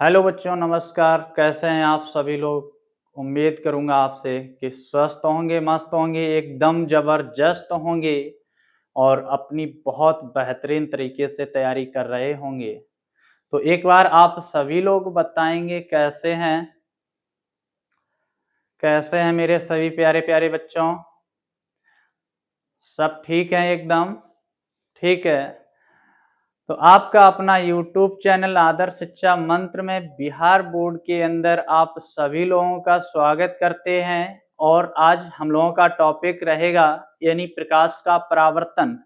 Hello बच्चों, नमस्कार। कैसे हैं आप सभी लोग? उम्मीद करूंगा आपसे कि स्वस्थ होंगे, मस्त होंगे, एकदम ज़बरदस्त होंगे और अपनी बहुत बेहतरीन तरीके से तैयारी कर रहे होंगे। तो एक बार आप सभी लोग बताएंगे कैसे हैं? कैसे हैं मेरे सभी प्यारे-प्यारे बच्चों? सब ठीक है एकदम? ठीक है। तो आपका अपना यूट्यूब चैनल आदर्श शिक्षा मंत्र में बिहार बोर्ड के अंदर आप सभी लोगों का स्वागत करते हैं और आज हम लोगों का टॉपिक रहेगा यानी प्रकाश का परावर्तन।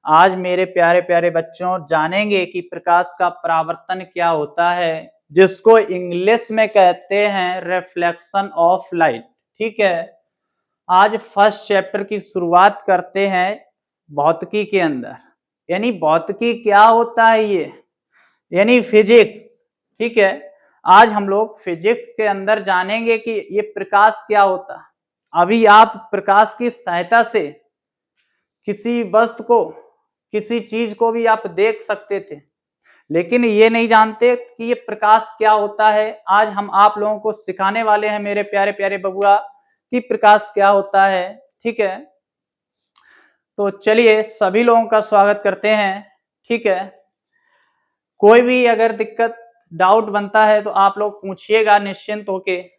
आज मेरे प्यारे प्यारे बच्चों जानेंगे कि प्रकाश का परावर्तन क्या होता है, जिसको इंग्लिश में कहते हैं रिफ्लेक्शन ऑफ लाइट। ठीक है। आज फर्स्ट चैप्टर की शुरुआत करते हैं भौतिकी के अंदर। यानी भौतिकी क्या होता है ये, यानी फिजिक्स। ठीक है। आज हम लोग फिजिक्स के अंदर जानेंगे कि ये प्रकाश क्या होता है। अभी आप प्रकाश की सहायता से किसी वस्तु को, किसी चीज को भी आप देख सकते थे, लेकिन ये नहीं जानते कि ये प्रकाश क्या होता है। आज हम आप लोगों को सिखाने वाले हैं मेरे प्यारे प्यारे बबुआ कि प्रकाश क्या होता है। ठीक है। तो चलिए सभी लोगों का स्वागत करते हैं। ठीक है। कोई भी अगर दिक्कत, डाउट बनता है तो आप लोग पूछिएगा निश्चिंत होके,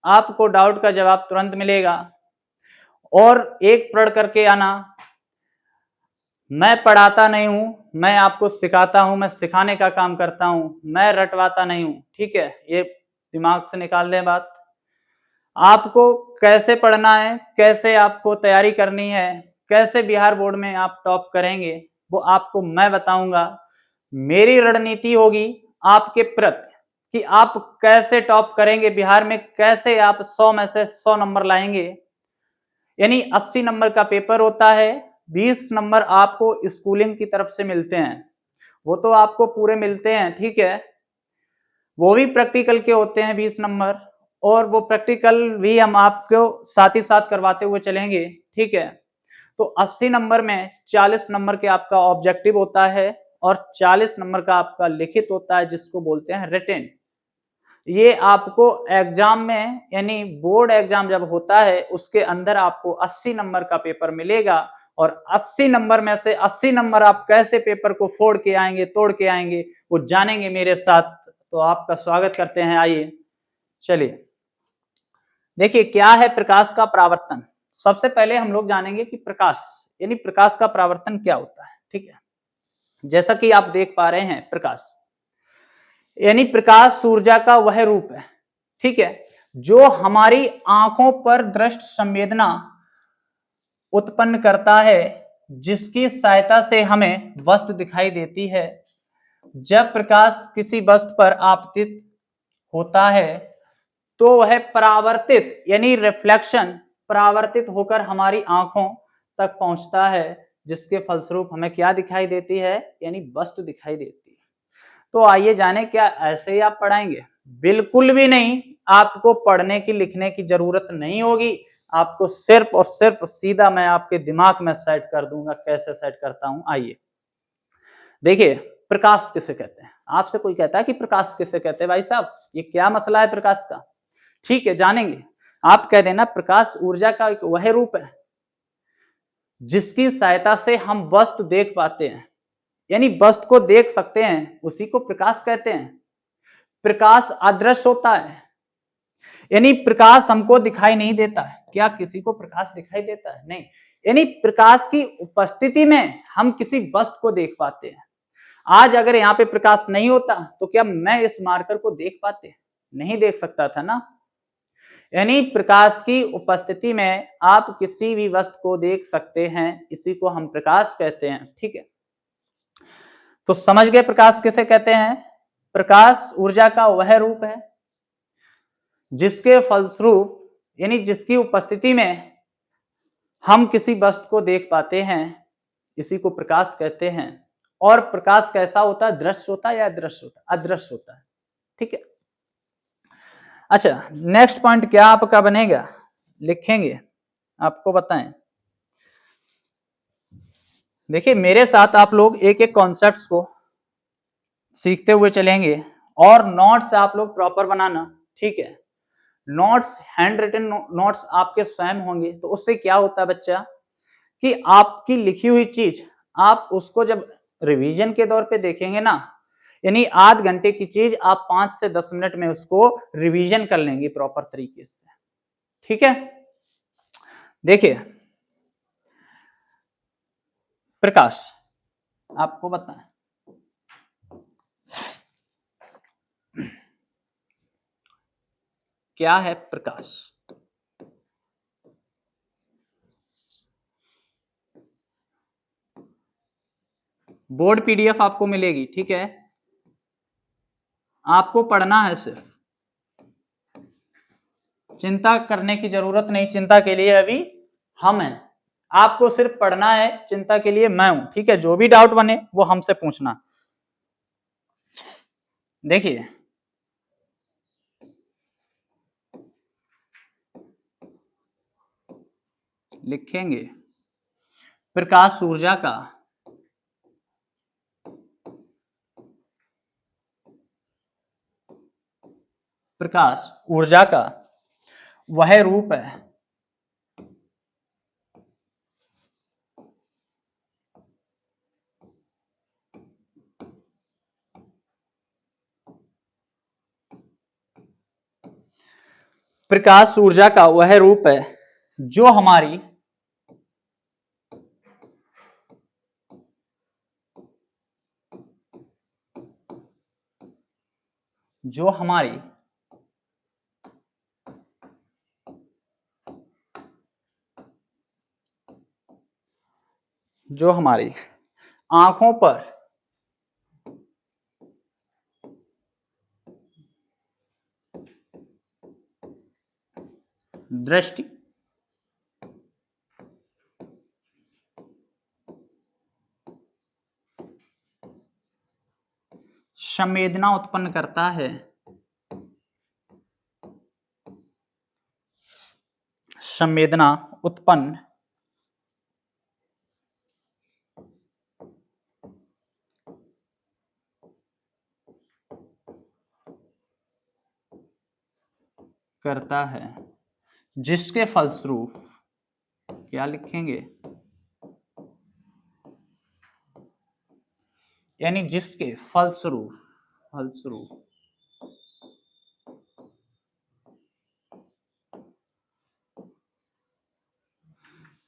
आपको डाउट का जवाब तुरंत मिलेगा। और एक पढ़ करके आना, मैं पढ़ाता नहीं हूँ, मैं आपको सिखाता हूँ, मैं सिखाने का काम करता हूँ, मैं रटवाता नहीं हूँ। ठीक है, ये दिमाग से निकाल दें बात। आपको कैसे पढ़ना है, कैसे आपको तैयारी करनी है, कैसे बिहार बोर्ड में आप टॉप करेंगे, वो आपको मैं बताऊंगा। मेरी रणनीति होगी आपके प्रति कि आप कैसे टॉप करेंगे बिहार में, कैसे आप 100 में से 100 नंबर लाएंगे। यानी 80 नंबर का पेपर होता है, 20 नंबर आपको स्कूलिंग की तरफ से मिलते हैं, वो तो आपको पूरे मिलते हैं। ठीक है। वो भी प्रैक्टिकल के होते हैं 20 नंबर, और वो प्रैक्टिकल भी हम आपको साथ ही साथ करवाते हुए चलेंगे। ठीक है। तो 80 नंबर में 40 नंबर के आपका ऑब्जेक्टिव होता है और 40 नंबर का आपका लिखित होता है, जिसको बोलते हैं रिटेन। ये आपको एग्जाम में, यानी बोर्ड एग्जाम जब होता है उसके अंदर आपको 80 नंबर का पेपर मिलेगा, और 80 नंबर में से 80 नंबर आप कैसे पेपर को फोड़ के आएंगे, तोड़ के आएंगे, वो जानेंगे मेरे साथ। तो आपका स्वागत करते हैं। आइए चलिए देखिए क्या है प्रकाश का परावर्तन। सबसे पहले हम लोग जानेंगे कि प्रकाश यानी प्रकाश का परावर्तन क्या होता है। ठीक है। जैसा कि आप देख पा रहे हैं, प्रकाश यानी प्रकाश ऊर्जा का वह रूप है, ठीक है, जो हमारी आंखों पर दृष्ट संवेदना उत्पन्न करता है, जिसकी सहायता से हमें वस्तु दिखाई देती है। जब प्रकाश किसी वस्तु पर आपतित होता है तो वह परावर्तित यानी रिफ्लेक्शन परावर्तित होकर हमारी आंखों तक पहुंचता है, जिसके फलस्वरूप हमें क्या दिखाई देती है, यानी वस्तु दिखाई देती है। तो आइए जाने, क्या ऐसे ही आप पढ़ाएंगे? बिल्कुल भी नहीं। आपको पढ़ने की, लिखने की जरूरत नहीं होगी। आपको सिर्फ और सिर्फ सीधा मैं आपके दिमाग में सेट कर दूंगा। कैसे सेट करता हूं, आइए देखिए। प्रकाश किसे कहते हैं? आपसे कोई कहता है कि प्रकाश किसे कहते हैं भाई साहब, ये क्या मसला है प्रकाश का? ठीक है, जानेंगे। आप कह देना प्रकाश ऊर्जा का एक वह रूप है जिसकी सहायता से हम वस्तु देख पाते हैं, यानी वस्तु को देख सकते हैं, उसी को प्रकाश कहते हैं। प्रकाश अदृश्य होता है, यानी प्रकाश हमको दिखाई नहीं देता है। क्या किसी को प्रकाश दिखाई देता है? नहीं। यानी प्रकाश की उपस्थिति में हम किसी वस्तु को देख पाते हैं। आज अगर यहाँ पे प्रकाश नहीं होता तो क्या मैं इस मार्कर को देख पाते? नहीं देख सकता था ना। यानी प्रकाश की उपस्थिति में आप किसी भी वस्तु को देख सकते हैं, इसी को हम प्रकाश कहते हैं। ठीक है। तो समझ गए प्रकाश किसे कहते हैं? प्रकाश ऊर्जा का वह रूप है जिसके फलस्वरूप, यानी जिसकी उपस्थिति में हम किसी वस्तु को देख पाते हैं, इसी को प्रकाश कहते हैं। और प्रकाश कैसा होता है? दृश्य होता है या अदृश्य होता है? अदृश्य होता है। ठीक है। अच्छा, नेक्स्ट पॉइंट क्या आपका बनेगा, लिखेंगे, आपको बताएं। देखिए मेरे साथ आप लोग एक एक कॉन्सेप्ट्स को सीखते हुए चलेंगे और नोट्स आप लोग प्रॉपर बनाना, ठीक है। नोट्स, हैंड रिटन नोट्स आपके स्वयं होंगे, तो उससे क्या होता है बच्चा कि आपकी लिखी हुई चीज आप उसको जब रिवीजन के दौर पे देखेंगे ना, यानी आध घंटे की चीज आप 5 से 10 मिनट में उसको रिवीजन कर लेंगे प्रॉपर तरीके से, ठीक है। देखिए प्रकाश, आपको बताएं क्या है प्रकाश। बोर्ड पीडीएफ आपको मिलेगी, ठीक है। आपको पढ़ना है, सिर्फ चिंता करने की जरूरत नहीं, चिंता के लिए अभी हम हैं। आपको सिर्फ पढ़ना है, चिंता के लिए मैं हूं, ठीक है। जो भी डाउट बने वो हमसे पूछना। देखिए लिखेंगे प्रकाश ऊर्जा का वह रूप है प्रकाश ऊर्जा का वह रूप है जो हमारी आंखों पर दृष्टि, संवेदना उत्पन्न करता है, संवेदना उत्पन्न करता है, जिसके फलस्वरूप क्या लिखेंगे, यानी जिसके फलस्वरूप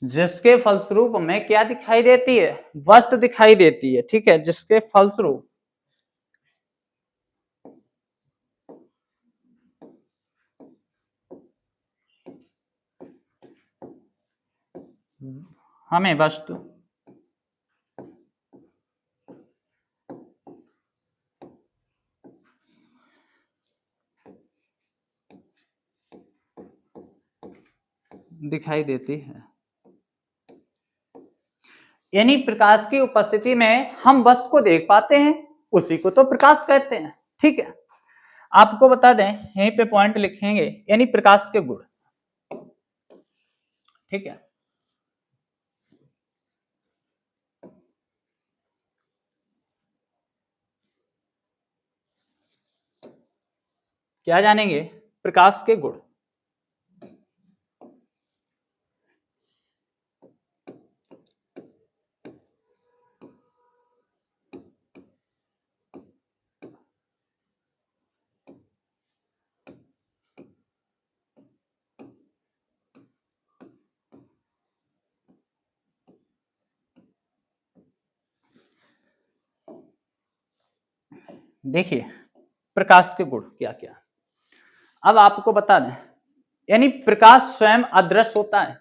जिसके फलस्वरूप हमें क्या दिखाई देती है, वस्तु दिखाई देती है, ठीक है। जिसके फलस्वरूप हमें वस्तु दिखाई देती है, यानी प्रकाश की उपस्थिति में हम वस्तु को देख पाते हैं, उसी को तो प्रकाश कहते हैं, ठीक है। आपको बता दें, यहीं पे पॉइंट लिखेंगे, यानी प्रकाश के गुण, ठीक है। क्या जानेंगे, प्रकाश के गुण। देखिए प्रकाश के गुण क्या क्या, अब आपको बता दें, यानी प्रकाश स्वयं अदृश्य होता है।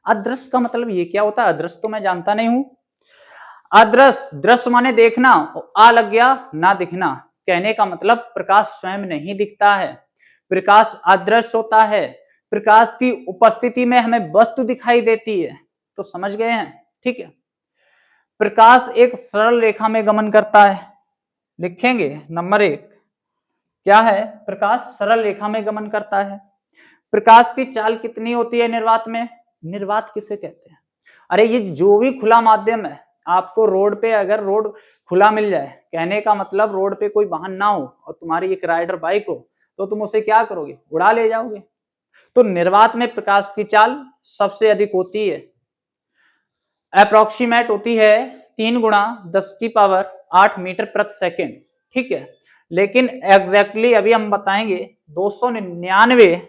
अदृश्य का मतलब ये क्या होता है, अदृश्य तो मैं जानता नहीं हूं। अदृश्य, दृश्य माने देखना, आ लग गया ना दिखना, कहने का मतलब प्रकाश स्वयं नहीं दिखता है, प्रकाश अदृश्य होता है। प्रकाश की उपस्थिति में हमें वस्तु दिखाई देती है, तो समझ गए हैं, ठीक है। प्रकाश एक सरल रेखा में गमन करता है, लिखेंगे नंबर 1 क्या है, प्रकाश सरल रेखा में गमन करता है। प्रकाश की चाल कितनी होती है निर्वात में, निर्वात किसे कहते हैं, अरे ये जो भी खुला माध्यम है आपको रोड पे अगर रोड खुला मिल जाए, कहने का मतलब रोड पे कोई वाहन ना हो और तुम्हारी एक राइडर बाइक हो, तो तुम उसे क्या करोगे? उड़ा ले जाओगे। तो निर्वात में प्रकाश की चाल सबसे अधिक होती है, अप्रोक्सीमेट होती है 3 गुणा 10⁸ मीटर प्रति सेकेंड। ठीक है, लेकिन एग्जैक्टली अभी हम बताएंगे 299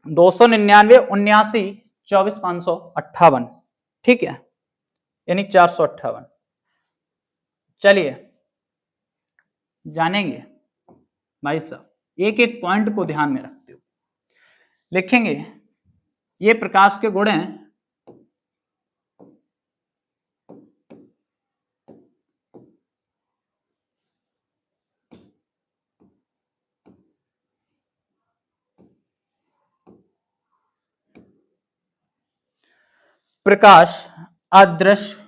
79 558। ठीक है, यानी 458। चलिए जानेंगे भाई साहब, एक एक पॉइंट को ध्यान में रखते हुए लिखेंगे। ये प्रकाश के गुण हैं। प्रकाश अदृश्य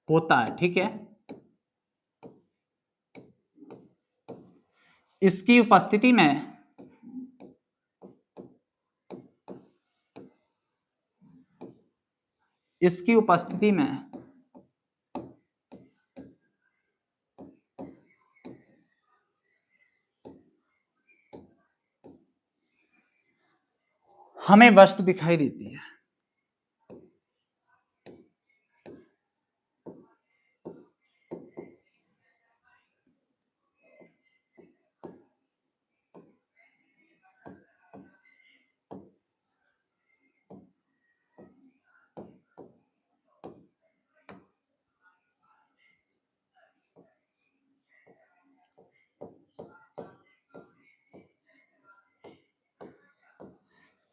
होता है। ठीक है, इसकी उपस्थिति में हमें वस्तु दिखाई देती है।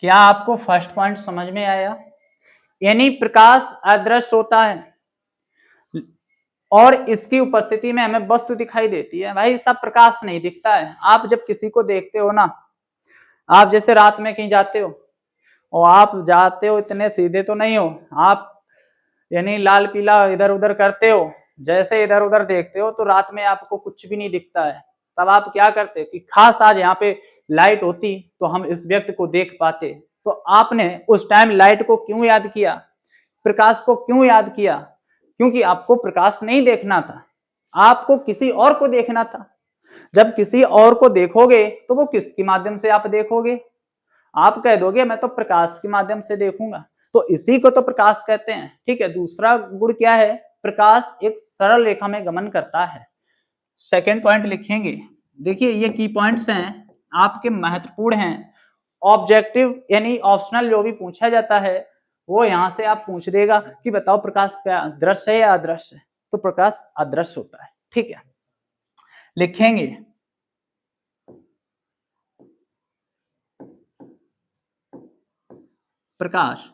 क्या आपको फर्स्ट पॉइंट समझ में आया? यानी प्रकाश अदृश्य होता है और इसकी उपस्थिति में हमें वस्तु दिखाई देती है। भाई सब प्रकाश नहीं दिखता है। आप जब किसी को देखते हो ना, आप जैसे रात में कहीं जाते हो और आप जाते हो, इतने सीधे तो नहीं हो आप, यानी लाल पीला इधर उधर करते हो, जैसे इधर उधर देखते हो तो रात में आपको कुछ भी नहीं दिखता है। तब आप क्या करते कि खास आज यहाँ पे लाइट होती तो हम इस व्यक्ति को देख पाते। तो आपने उस टाइम लाइट को क्यों याद किया, प्रकाश को क्यों याद किया? क्योंकि आपको प्रकाश नहीं देखना था, आपको किसी और को देखना था। जब किसी और को देखोगे तो वो किसके माध्यम से आप देखोगे? आप कह दोगे मैं तो प्रकाश के माध्यम से देखूंगा, तो इसी को तो प्रकाश कहते हैं। ठीक है, दूसरा गुण क्या है? प्रकाश एक सरल रेखा में गमन करता है। सेकंड पॉइंट लिखेंगे। देखिए ये की पॉइंट्स हैं, आपके महत्वपूर्ण हैं। ऑब्जेक्टिव यानी ऑप्शनल जो भी पूछा जाता है वो यहां से आप पूछ देगा कि बताओ प्रकाश क्या दृश्य है या अदृश्य है? तो प्रकाश अदृश्य होता है। ठीक है, लिखेंगे प्रकाश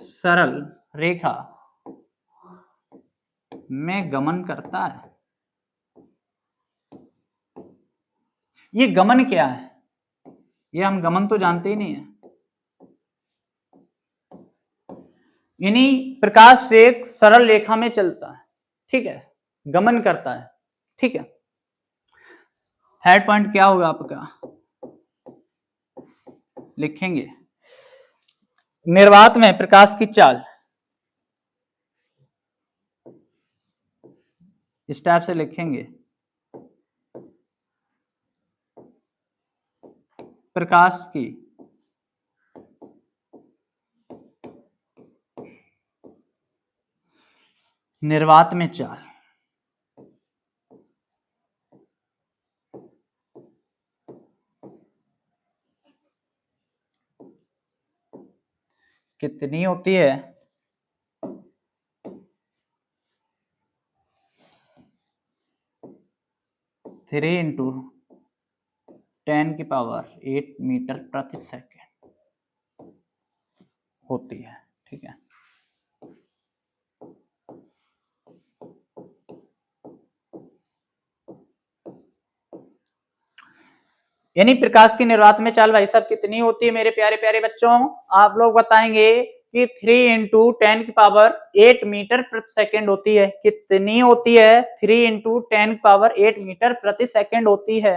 सरल रेखा में गमन करता है। ये गमन क्या है? ये हम गमन तो जानते ही नहीं है। यानी प्रकाश एक सरल रेखा में चलता है। ठीक है, गमन करता है। ठीक है, हेड पॉइंट क्या होगा आपका? लिखेंगे निर्वात में प्रकाश की चाल, इस टाइप से लिखेंगे। प्रकाश की निर्वात में चाल कितनी होती है? 3×10⁸ मीटर प्रति सेकेंड होती है। ठीक है, यानी प्रकाश की निर्वात में चाल भाई साहब कितनी होती है मेरे प्यारे प्यारे बच्चों? आप लोग बताएंगे कि 3×10⁸ मीटर प्रति सेकेंड होती है। कितनी होती है? 3×10⁸ मीटर प्रति सेकेंड होती है।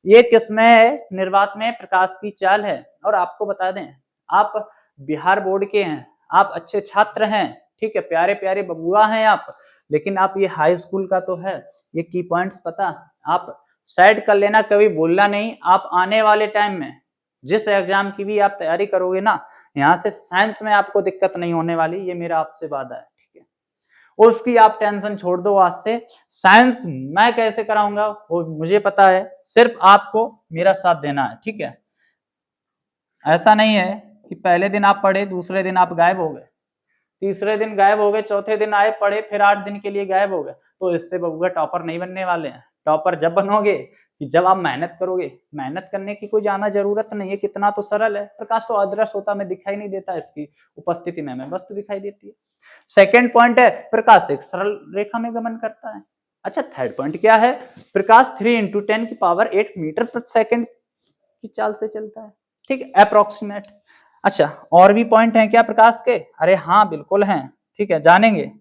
ये किसमें है? निर्वात में प्रकाश की चाल है। और आपको बता दें, आप बिहार बोर्ड के हैं, आप अच्छे छात्र हैं, ठीक है, प्यारे प्यारे बबुआ हैं आप, लेकिन आप ये हाई स्कूल का तो है, ये की पॉइंट्स पता आप सेट कर लेना, कभी बोलना नहीं। आप आने वाले टाइम में जिस एग्जाम की भी आप तैयारी करोगे ना, यहाँ से साइंस में आपको दिक्कत नहीं होने वाली, ये मेरा आपसे वादा है, ठीक है। उसकी आप टेंशन छोड़ दो आज से। साइंस मैं कैसे कराऊंगा वो मुझे पता है, सिर्फ आपको मेरा साथ देना है, ठीक है। ऐसा नहीं है कि पहले दिन आप पढ़े, दूसरे दिन आप गायब हो गए, तीसरे दिन गायब हो गए, चौथे दिन आए पढ़े, फिर 8 दिन के लिए गायब हो गए। तो इससे बबुआ टॉपर नहीं बनने वाले हैं। टॉपर जब बनोगे कि जब आप मेहनत करोगे। मेहनत करने की कोई ज्यादा जरूरत नहीं है, कितना तो सरल है। प्रकाश तो अदृश्य होता, में दिखाई नहीं देता, इसकी उपस्थिति में हमें वस्तु दिखाई देती है। सेकेंड पॉइंट है, प्रकाश एक सरल रेखा में गमन करता है। अच्छा, थर्ड पॉइंट क्या है? प्रकाश 3 × 10⁸ मीटर प्रति सेकंड की चाल से चलता है, ठीक है, अप्रोक्सीमेट। अच्छा, और भी पॉइंट हैं क्या प्रकाश के? अरे हाँ बिल्कुल हैं, ठीक है, जानेंगे।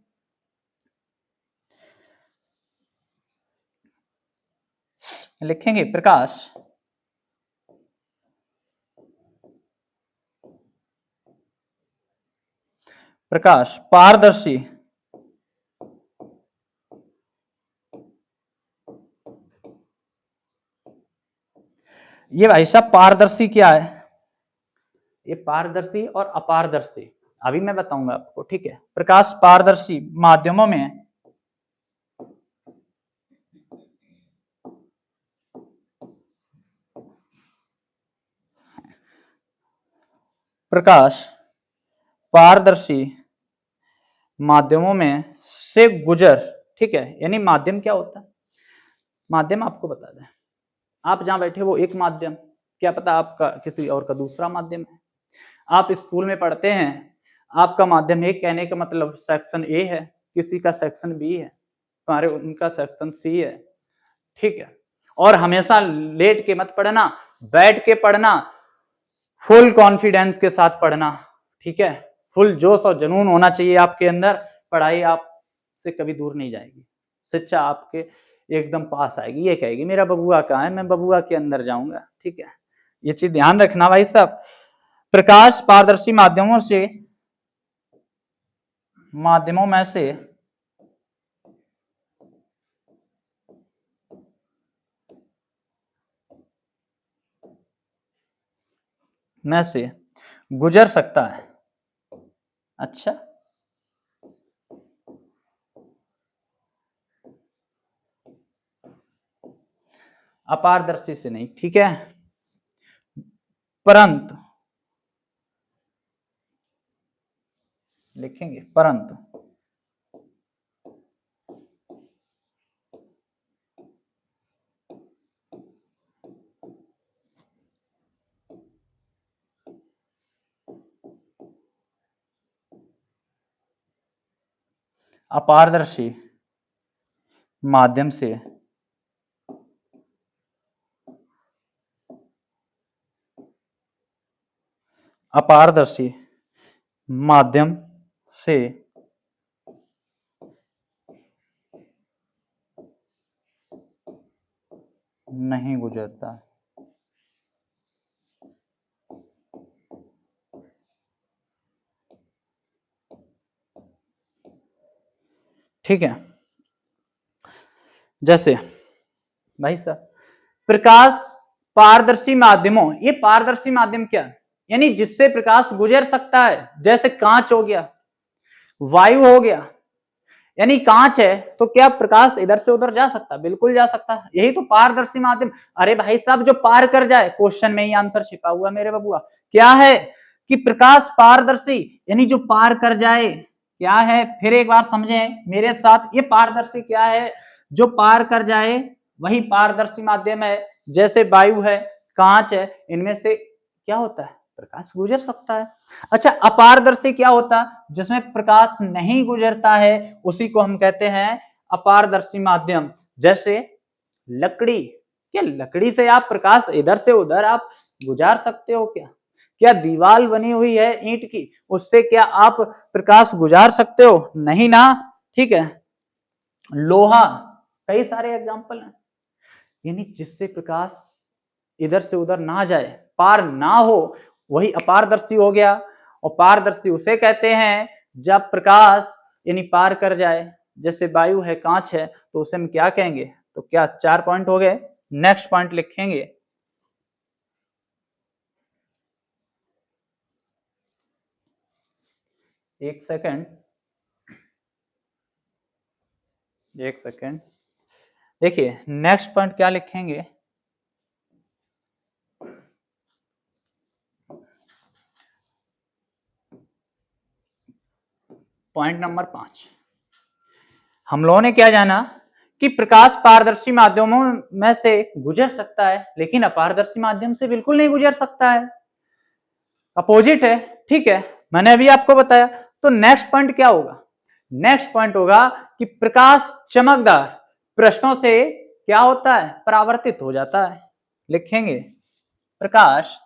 लिखेंगे प्रकाश प्रकाश पारदर्शी ये भाई साहब पारदर्शी क्या है? ये पारदर्शी और अपारदर्शी अभी मैं बताऊंगा आपको, ठीक है। प्रकाश पारदर्शी माध्यमों में प्रकाश पारदर्शी माध्यमों में से गुजर, ठीक है। यानी माध्यम क्या होता है? माध्यम आपको बता दें, आप जहां बैठे वो एक माध्यम, क्या पता आपका किसी और का दूसरा माध्यम है। आप स्कूल में पढ़ते हैं, आपका माध्यम एक, कहने का मतलब सेक्शन ए है, किसी का सेक्शन बी है, तुम्हारे उनका सेक्शन सी है, ठीक है। और हमेशा लेट के मत पढ़ना, बैठ के पढ़ना, फुल कॉन्फिडेंस के साथ पढ़ना, ठीक है। फुल जोश और जुनून होना चाहिए आपके अंदर। पढ़ाई आपसे कभी दूर नहीं जाएगी, शिक्षा आपके एकदम पास आएगी। ये कहेगी मेरा बबुआ कहाँ है, मैं बबुआ के अंदर जाऊंगा, ठीक है। ये चीज ध्यान रखना भाई साहब। प्रकाश पारदर्शी माध्यमों में से गुजर सकता है। अच्छा, अपारदर्शी से नहीं, ठीक है। परंतु लिखेंगे परंतु अपारदर्शी माध्यम से अपारदर्शी माध्यम से नहीं गुजरता, ठीक है। जैसे भाई साहब प्रकाश पारदर्शी माध्यमों, ये पारदर्शी माध्यम क्या है? यानी जिससे प्रकाश गुजर सकता है, जैसे कांच हो गया, वायु हो गया। यानी कांच है तो क्या प्रकाश इधर से उधर जा सकता है? बिल्कुल जा सकता है, यही तो पारदर्शी माध्यम। अरे भाई साहब जो पार कर जाए, क्वेश्चन में ही आंसर छिपा हुआ मेरे बबुआ, क्या है कि प्रकाश पारदर्शी यानी जो पार कर जाए, क्या है फिर एक बार समझें मेरे साथ, ये पारदर्शी क्या है? जो पार कर जाए वही पारदर्शी माध्यम है। जैसे वायु है, कांच है, इनमें से क्या होता है? प्रकाश गुजर सकता है। अच्छा, अपारदर्शी क्या होता है? जिसमें प्रकाश नहीं गुजरता है, उसी को हम कहते हैं अपारदर्शी माध्यम। जैसे लकड़ी, क्या लकड़ी से आप प्रकाश इधर से उधर आप गुजार सकते हो क्या? क्या दीवार बनी हुई है ईंट की, उससे क्या आप प्रकाश गुजार सकते हो? नहीं ना, ठीक है। लोहा, कई सारे एग्जाम्पल हैं, यानी जिससे प्रकाश इधर से उधर ना जाए, पार ना हो, वही अपारदर्शी हो गया। और पारदर्शी उसे कहते हैं जब प्रकाश यानी पार कर जाए। जैसे वायु है, कांच है, तो उसे हम क्या कहेंगे? तो क्या 4 पॉइंट हो गए। नेक्स्ट पॉइंट लिखेंगे, एक सेकंड, एक सेकंड। देखिए नेक्स्ट पॉइंट क्या लिखेंगे, पॉइंट नंबर 5। हम लोगों ने क्या जाना कि प्रकाश पारदर्शी माध्यमों में से गुजर सकता है, लेकिन अपारदर्शी माध्यम से बिल्कुल नहीं गुजर सकता है, अपोजिट है। ठीक है, मैंने अभी आपको बताया। तो नेक्स्ट पॉइंट क्या होगा? नेक्स्ट पॉइंट होगा कि प्रकाश चमकदार प्रश्नों से क्या होता है? परावर्तित हो जाता है। लिखेंगे प्रकाश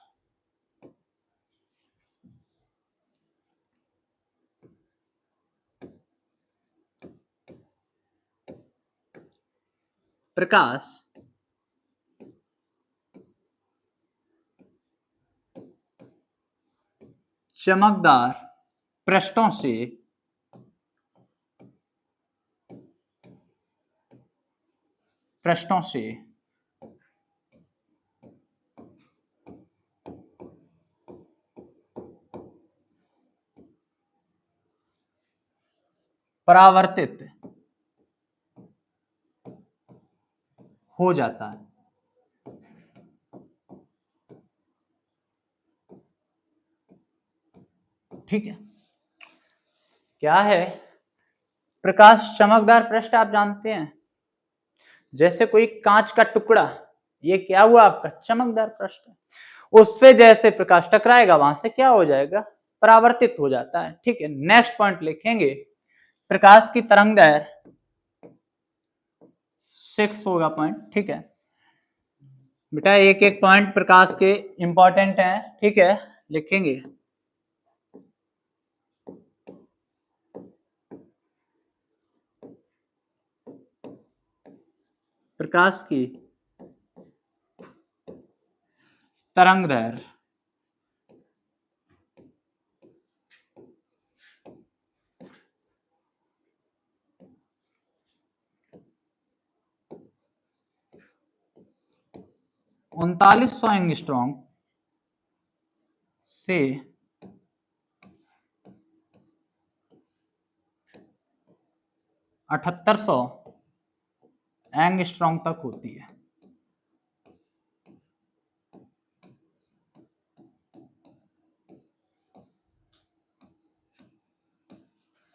प्रकाश चमकदार पृष्ठों से परावर्तित हो जाता है। ठीक है, क्या है प्रकाश चमकदार पृष्ठ? आप जानते हैं, जैसे कोई कांच का टुकड़ा, ये क्या हुआ आपका? चमकदार पृष्ठ। उस पे जैसे प्रकाश टकराएगा, वहां से क्या हो जाएगा? परावर्तित हो जाता है। ठीक है, नेक्स्ट पॉइंट लिखेंगे प्रकाश की तरंग दैर्घ्य 6 होगा पॉइंट। ठीक है बेटा, एक एक पॉइंट प्रकाश के इंपॉर्टेंट हैं। ठीक है, लिखेंगे प्रकाश की तरंग दैर्घ्य 3900 एंगस्ट्रॉम से 7800 एंगस्ट्रॉम तक होती है।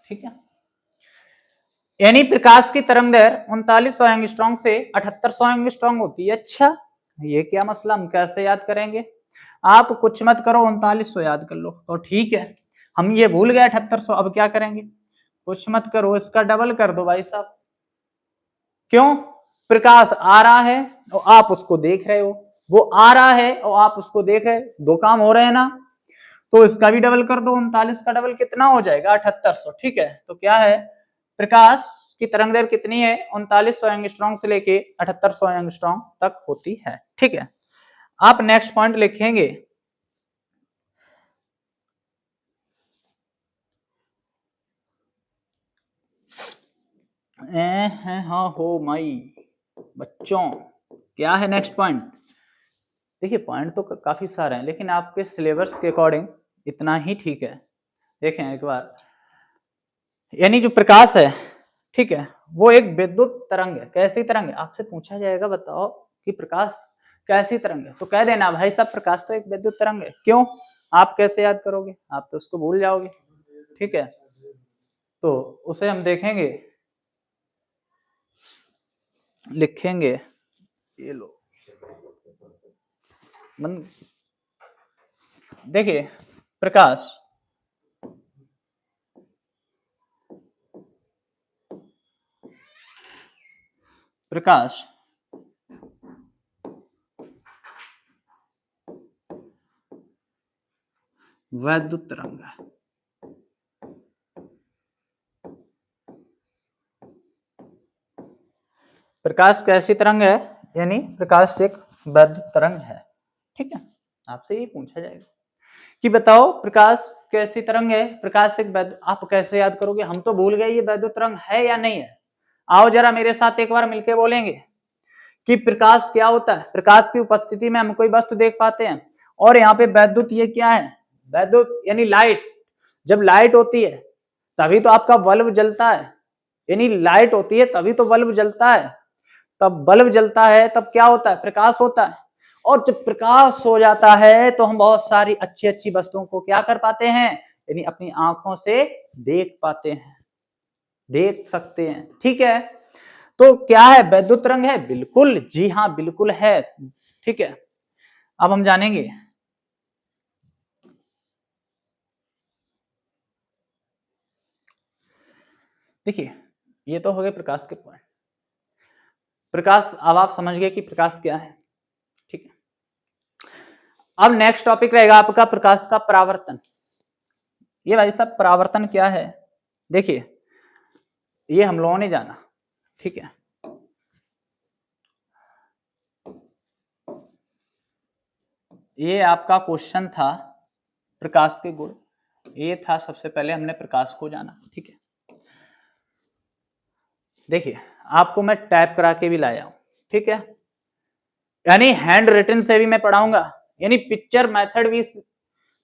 ठीक है, यानी प्रकाश की तरंग दैर्घ्य 3900 एंगस्ट्रॉम से 7800 एंगस्ट्रॉम होती है। अच्छा, ये क्या मसला, हम कैसे याद करेंगे? आप कुछ मत करो, 3900 याद कर लो तो ठीक है। हम ये भूल गए 7800, अब क्या करेंगे? कुछ मत करो, इसका डबल कर दो भाई साहब। क्यों? प्रकाश आ रहा है और आप उसको देख रहे हो, वो आ रहा है और आप उसको देख रहे हो, दो काम हो रहे हैं ना। तो इसका भी डबल कर दो, 39 का डबल कितना हो जाएगा? 7800। ठीक है, तो क्या है प्रकाश की तरंग दैर्घ्य कितनी है? 3900 एंगस्ट्रॉम से लेके 7800 एंगस्ट्रॉम तक होती है। ठीक है, आप नेक्स्ट पॉइंट लिखेंगे हाँ हो माई बच्चों, क्या है नेक्स्ट पॉइंट? देखिए पॉइंट तो काफी सारे हैं, लेकिन आपके सिलेबस के अकॉर्डिंग इतना ही ठीक है। देखें एक बार, यानी जो प्रकाश है, ठीक है, वो एक विद्युत तरंग है। कैसी तरंग है? आपसे पूछा जाएगा बताओ कि प्रकाश कैसी तरंग है, तो कह देना भाई साहब प्रकाश तो एक विद्युत तरंग है। क्यों? आप कैसे याद करोगे? आप तो उसको भूल जाओगे। ठीक है, तो उसे हम देखेंगे, लिखेंगे, ये लो मन, देखिए प्रकाश प्रकाश वैद्युत तरंग है। प्रकाश कैसी तरंग है? यानी प्रकाश एक वैद्युत तरंग है। ठीक है, आपसे ये पूछा जाएगा कि बताओ प्रकाश कैसी तरंग है, प्रकाश एक वैद्युत, आप कैसे याद करोगे, हम तो भूल गए ये वैद्युत तरंग है या नहीं है। आओ जरा मेरे साथ एक बार मिलके बोलेंगे कि प्रकाश क्या होता है। प्रकाश की उपस्थिति में हम कोई वस्तु देख पाते हैं, और यहाँ पे वैद्युत ये क्या है, वैद्युत यानी लाइट। जब लाइट होती है तभी तो आपका बल्ब जलता है, यानी लाइट होती है तभी तो बल्ब जलता है। तब बल्ब जलता है तब क्या होता है, प्रकाश होता है। और जब प्रकाश हो जाता है तो हम बहुत सारी अच्छी अच्छी वस्तुओं को क्या कर पाते हैं, यानी अपनी आंखों से देख पाते हैं, देख सकते हैं। ठीक है, तो क्या है, वैद्युत तरंग है, बिल्कुल जी हाँ बिल्कुल है। ठीक है, अब हम जानेंगे देखिए ये तो हो गए प्रकाश के पॉइंट। प्रकाश, अब आप समझ गए कि प्रकाश क्या है। ठीक है, अब नेक्स्ट टॉपिक रहेगा आपका प्रकाश का परावर्तन। ये भाई साहब परावर्तन क्या है, देखिए ये हम लोगों ने जाना। ठीक है, ये आपका क्वेश्चन था प्रकाश के गुण, ये था सबसे पहले हमने प्रकाश को जाना। ठीक है, देखिए आपको मैं टाइप करा के भी लाया हूं। ठीक है, यानी हैंड रिटन से भी मैं पढ़ाऊंगा, यानी पिक्चर मेथड भी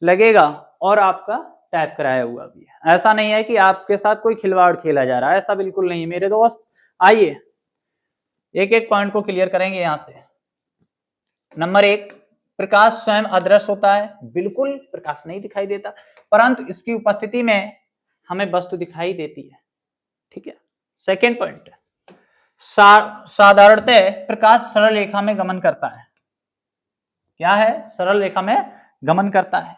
लगेगा और आपका टाइप कराया हुआ भी है। ऐसा नहीं है कि आपके साथ कोई खिलवाड़ खेला जा रहा है, ऐसा बिल्कुल नहीं मेरे दोस्त। आइए एक एक पॉइंट को क्लियर करेंगे यहां से। नंबर एक, प्रकाश स्वयं अदृश्य होता है, बिल्कुल प्रकाश नहीं दिखाई देता, परंतु इसकी उपस्थिति में हमें वस्तु दिखाई देती है। ठीक है, सेकेंड पॉइंट, साधारणतः प्रकाश सरल रेखा में गमन करता है। क्या है, सरल रेखा में गमन करता है।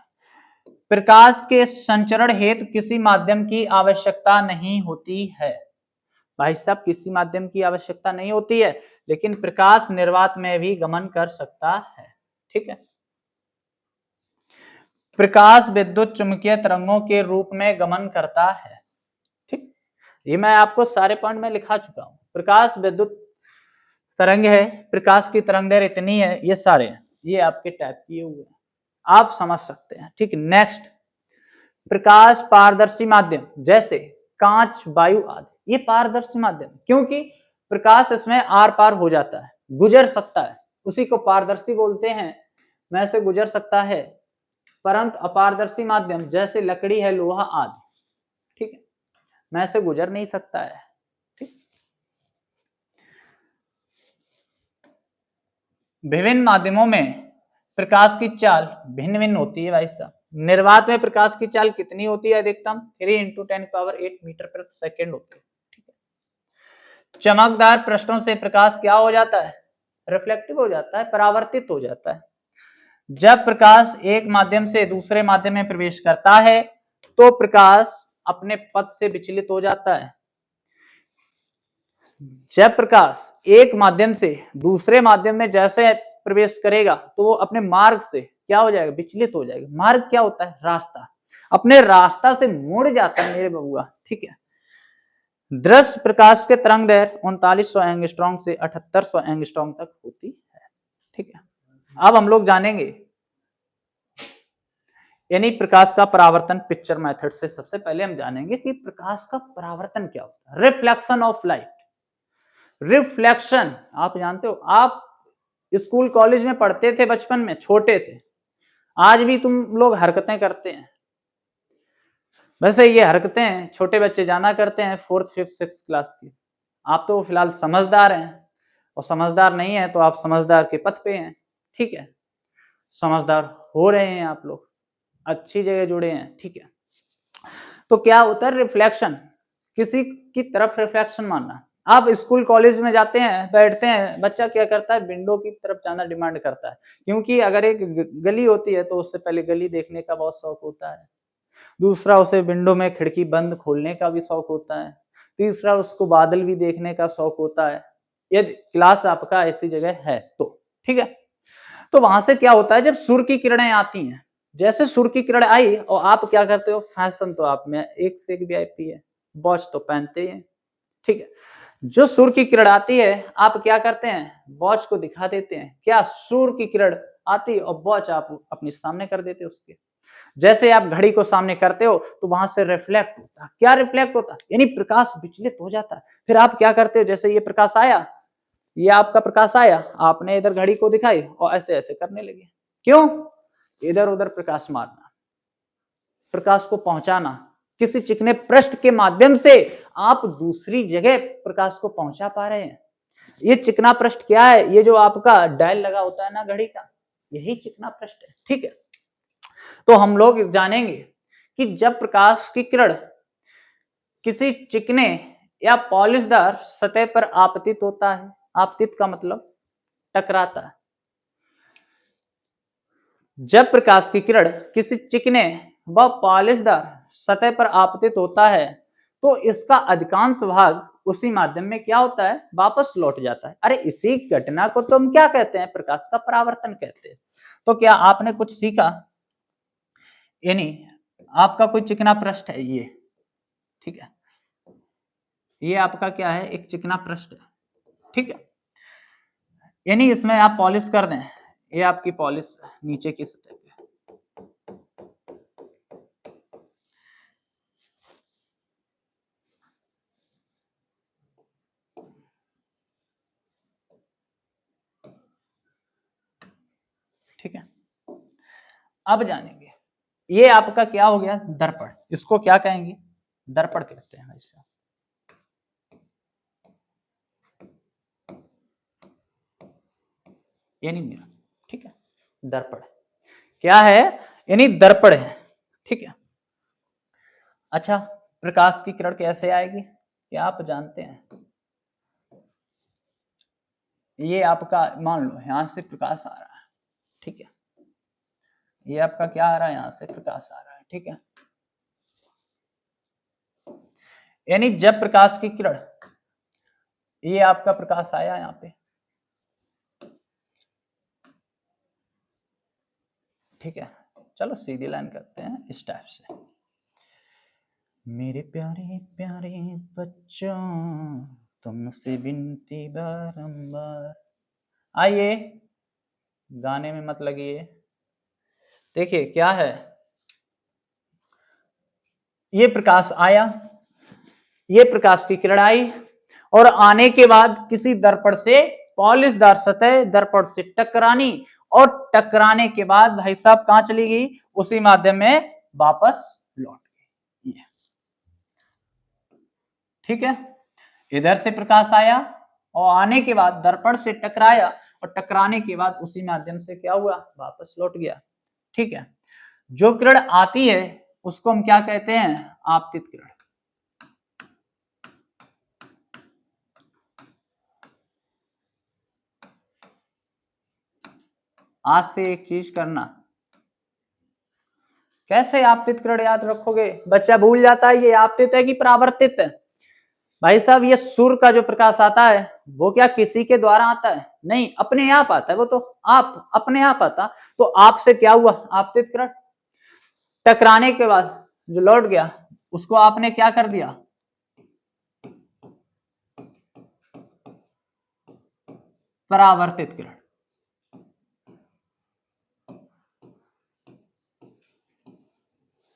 प्रकाश के संचरण हेतु किसी माध्यम की आवश्यकता नहीं होती है। भाई साहब किसी माध्यम की आवश्यकता नहीं होती है, लेकिन प्रकाश निर्वात में भी गमन कर सकता है। ठीक है, प्रकाश विद्युत चुंबकीय तरंगों के रूप में गमन करता है। ठीक, ये मैं आपको सारे पॉइंट में लिखा चुका हूं। प्रकाश विद्युत तरंग है, प्रकाश की तरंग दैर्घ्य इतनी है, ये सारे हैं, ये आपके टाइप किए हुए हैं, आप समझ सकते हैं। ठीक, नेक्स्ट, प्रकाश पारदर्शी माध्यम जैसे कांच, वायु आदि, ये पारदर्शी माध्यम क्योंकि प्रकाश इसमें आर पार हो जाता है, गुजर सकता है, उसी को पारदर्शी बोलते हैं। में से गुजर सकता है, परंतु अपारदर्शी माध्यम जैसे लकड़ी है, लोहा आदि, ठीक है, में से गुजर नहीं सकता है। ठीक, विभिन्न माध्यमों में प्रकाश की चाल भिन्न भिन्न होती है। भाई साहब निर्वात में प्रकाश की चाल कितनी होती है, अधिकतम 3 × 10⁸ मीटर प्रति सेकेंड होती है। ठीक है, चमकदार पृष्ठों से प्रकाश क्या हो जाता है, रिफ्लेक्टिव हो जाता है, परावर्तित हो जाता है। जब प्रकाश एक माध्यम से दूसरे माध्यम में प्रवेश करता है तो प्रकाश अपने पथ से विचलित हो जाता है। जब प्रकाश एक माध्यम से दूसरे माध्यम में जैसे प्रवेश करेगा तो वो अपने मार्ग से क्या हो जाएगा, विचलित हो जाएगा। मार्ग क्या होता है, रास्ता, अपने रास्ता से मुड़ जाता है मेरे बबुआ। ठीक है, दृश्य प्रकाश के तरंग दैर्घ्य 3900 एंगस्ट्रॉम से 7800 एंगस्ट्रॉम तक होती है। ठीक है, अब हम लोग जानेंगे यानी प्रकाश का परावर्तन पिक्चर मेथड से। सबसे पहले हम जानेंगे कि प्रकाश का परावर्तन क्या होता है, रिफ्लेक्शन ऑफ लाइट। रिफ्लेक्शन आप जानते हो, आप स्कूल कॉलेज में पढ़ते थे, बचपन में छोटे थे, आज भी तुम लोग हरकतें करते हैं। वैसे ये हरकतें छोटे बच्चे जाना करते हैं 4th 5th 6th क्लास की। आप तो फिलहाल समझदार हैं, और समझदार नहीं है तो आप समझदार के पथ पे हैं। ठीक है, समझदार हो रहे हैं आप लोग, अच्छी जगह जुड़े हैं। ठीक है, तो क्या होता है रिफ्लेक्शन, किसी की तरफ रिफ्लेक्शन मानना। आप स्कूल कॉलेज में जाते हैं, बैठते हैं, बच्चा क्या करता है, विंडो की तरफ जाना डिमांड करता है, क्योंकि अगर एक गली होती है तो उससे पहले गली देखने का बहुत शौक होता है। दूसरा, उसे विंडो में खिड़की बंद खोलने का भी शौक होता है। तीसरा, उसको बादल भी देखने का शौक होता है, यदि क्लास आपका ऐसी जगह है तो। ठीक है, तो वहां से क्या होता है, जब सूर्य की किरणें आती हैं, जैसे सूर्य की किरण आई और आप क्या करते हो, फैशन तो आप में एक से एक वीआईपी है, वॉच तो पहनते ही हैं। ठीक है, जो सूर्य की किरण आती है, आप क्या करते हैं, वॉच को दिखा देते हैं, क्या सूर्य की किरण आती है और वॉच आप अपने सामने कर देते हो उसके। जैसे आप घड़ी को सामने करते हो तो वहां से रिफ्लेक्ट होता है। क्या रिफ्लेक्ट होता है, यानी प्रकाश विचलित हो जाता है। फिर आप क्या करते हो, जैसे ये प्रकाश आया, ये आपका प्रकाश आया, आपने इधर घड़ी को दिखाई और ऐसे ऐसे करने लगे। क्यों? इधर उधर प्रकाश मारना, प्रकाश को पहुंचाना, किसी चिकने पृष्ठ के माध्यम से आप दूसरी जगह प्रकाश को पहुंचा पा रहे हैं। ये चिकना पृष्ठ क्या है, ये जो आपका डायल लगा होता है ना घड़ी का, यही चिकना पृष्ठ है। ठीक है, तो हम लोग जानेंगे कि जब प्रकाश की किरण किसी चिकने या पॉलिशदार सतह पर आपतित होता है, आपतित का मतलब टकराता है। जब प्रकाश की किरण किसी चिकने व पॉलिशदार सतह पर आपतित होता है तो इसका अधिकांश भाग उसी माध्यम में क्या होता है, वापस लौट जाता है। अरे इसी घटना को तो हम क्या कहते हैं, प्रकाश का परावर्तन कहते हैं। तो क्या आपने कुछ सीखा, यानी आपका कोई चिकना पृष्ठ है ये, ठीक है, ये आपका क्या है, एक चिकना पृष्ठ है। ठीक है, यानी इसमें आप पॉलिश कर दें, ये आपकी पॉलिश नीचे की सतह पे, ठीक है। अब जानेंगे, ये आपका क्या हो गया, दर्पण। इसको क्या कहेंगे, दर्पण कहते हैं ऐसा। यानी मिरर, ठीक है, दर्पण क्या है, यानी दर्पण है। ठीक है, अच्छा, प्रकाश की किरण कैसे आएगी, क्या आप जानते हैं? ये आपका मान लो यहां से प्रकाश आ रहा है, ठीक है, ये आपका क्या आ रहा है, यहां से प्रकाश आ रहा है। ठीक है, यानी जब प्रकाश की किरण, ये आपका प्रकाश आया यहाँ पे, ठीक है, चलो सीधी लाइन करते हैं इस टाइप से। मेरे प्यारे प्यारे बच्चों तुमसे विनती बारंबार, आइए गाने में मत लगिए। देखिए क्या है, ये प्रकाश आया, ये प्रकाश की किरण आई और आने के बाद किसी दर्पण से, पॉलिशदार सतह दर्पण से टकरानी, और टकराने के बाद भाई साहब कहां चली गई, उसी माध्यम में वापस लौट गई। ठीक है, इधर से प्रकाश आया और आने के बाद दर्पण से टकराया और टकराने के बाद उसी माध्यम से क्या हुआ, वापस लौट गया। ठीक है, जो किरण आती है उसको हम क्या कहते हैं, आपतित किरण। आज से एक चीज करना, कैसे आपतित किरण याद रखोगे, बच्चा भूल जाता है ये आपतित है कि परावर्तित है। भाई साहब ये सूर्य का जो प्रकाश आता है वो क्या किसी के द्वारा आता है, नहीं, अपने आप आता है, वो तो आप अपने आप आता। तो आपसे क्या हुआ, आपतित किरण टकराने के बाद जो लौट गया उसको आपने क्या कर दिया, परावर्तित किरण।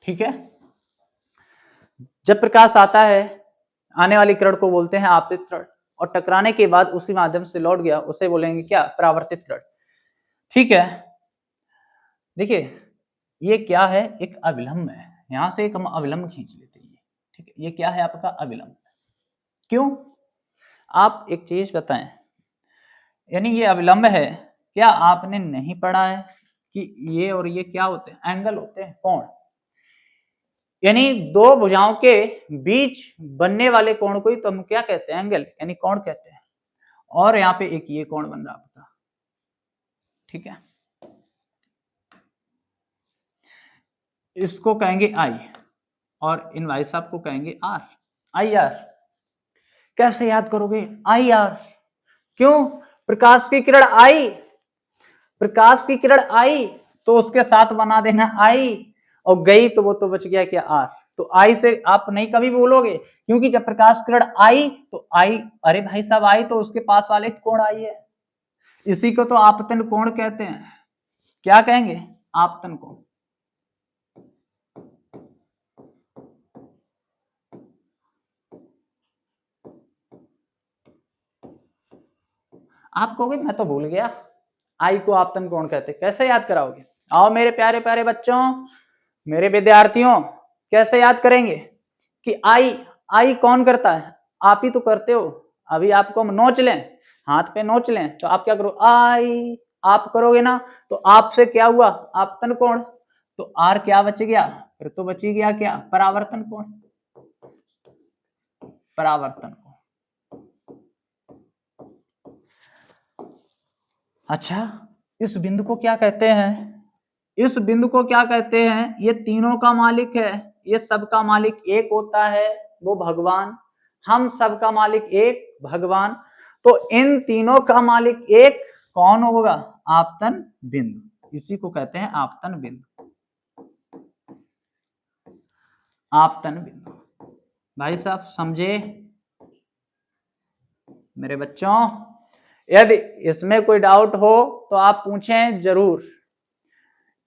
ठीक है, जब प्रकाश आता है, आने वाली किरण को बोलते हैं आपतित किरण, और टकराने के बाद उसी माध्यम से लौट गया उसे बोलेंगे क्या, परावर्तित किरण। ठीक है, देखिए ये क्या है, एक अविलंब है, यहां से एक हम अविलंब खींच लेते हैं। ठीक है, ये क्या है आपका अविलंब। क्यों, आप एक चीज बताएं, यानी ये अविलंब है, क्या आपने नहीं पढ़ा है कि ये और ये क्या होते हैं, एंगल होते हैं, कोण। यानी दो भुजाओं के बीच बनने वाले कोण को ही तो हम क्या कहते हैं, एंगल यानी कोण कहते हैं। और यहाँ पे एक ये कोण बन रहा आपका, ठीक है, इसको कहेंगे आई और इन भाई साहब को कहेंगे आर, आई आर। कैसे याद करोगे, आई आर, क्यों, प्रकाश की किरण आई, प्रकाश की किरण आई तो उसके साथ बना देना आई, और गई तो वो तो बच गया क्या आर। तो आई से आप नहीं कभी बोलोगे, क्योंकि जब प्रकाश किरण आई तो आई, अरे भाई साहब आई तो उसके पास वाले कोण आई है, इसी को तो आपतन कोण कहते हैं। क्या कहेंगे? आपतन कोण। आप कहोगे मैं तो भूल गया, आई को आपतन कोण कहते, कैसे याद कराओगे? आओ मेरे प्यारे प्यारे बच्चों, मेरे विद्यार्थियों, कैसे याद करेंगे कि आई, आई कौन करता है? आप ही तो करते हो। अभी आपको हम नोच लें, हाथ पे नोच लें, तो आप क्या करो? आई, आप करोगे ना, तो आपसे क्या हुआ? आपतन कोण। तो आर क्या बच गया? फिर तो बच ही गया क्या? परावर्तन कोण। परावर्तन कोण। अच्छा, इस बिंदु को क्या कहते हैं? इस बिंदु को क्या कहते हैं? ये तीनों का मालिक है, ये सबका मालिक एक होता है, वो भगवान। हम सबका मालिक एक भगवान। तो इन तीनों का मालिक एक कौन होगा? आपतन बिंदु। इसी को कहते हैं आपतन बिंदु। आपतन बिंदु। भाई साहब समझे मेरे बच्चों? यदि इसमें कोई डाउट हो तो आप पूछें जरूर।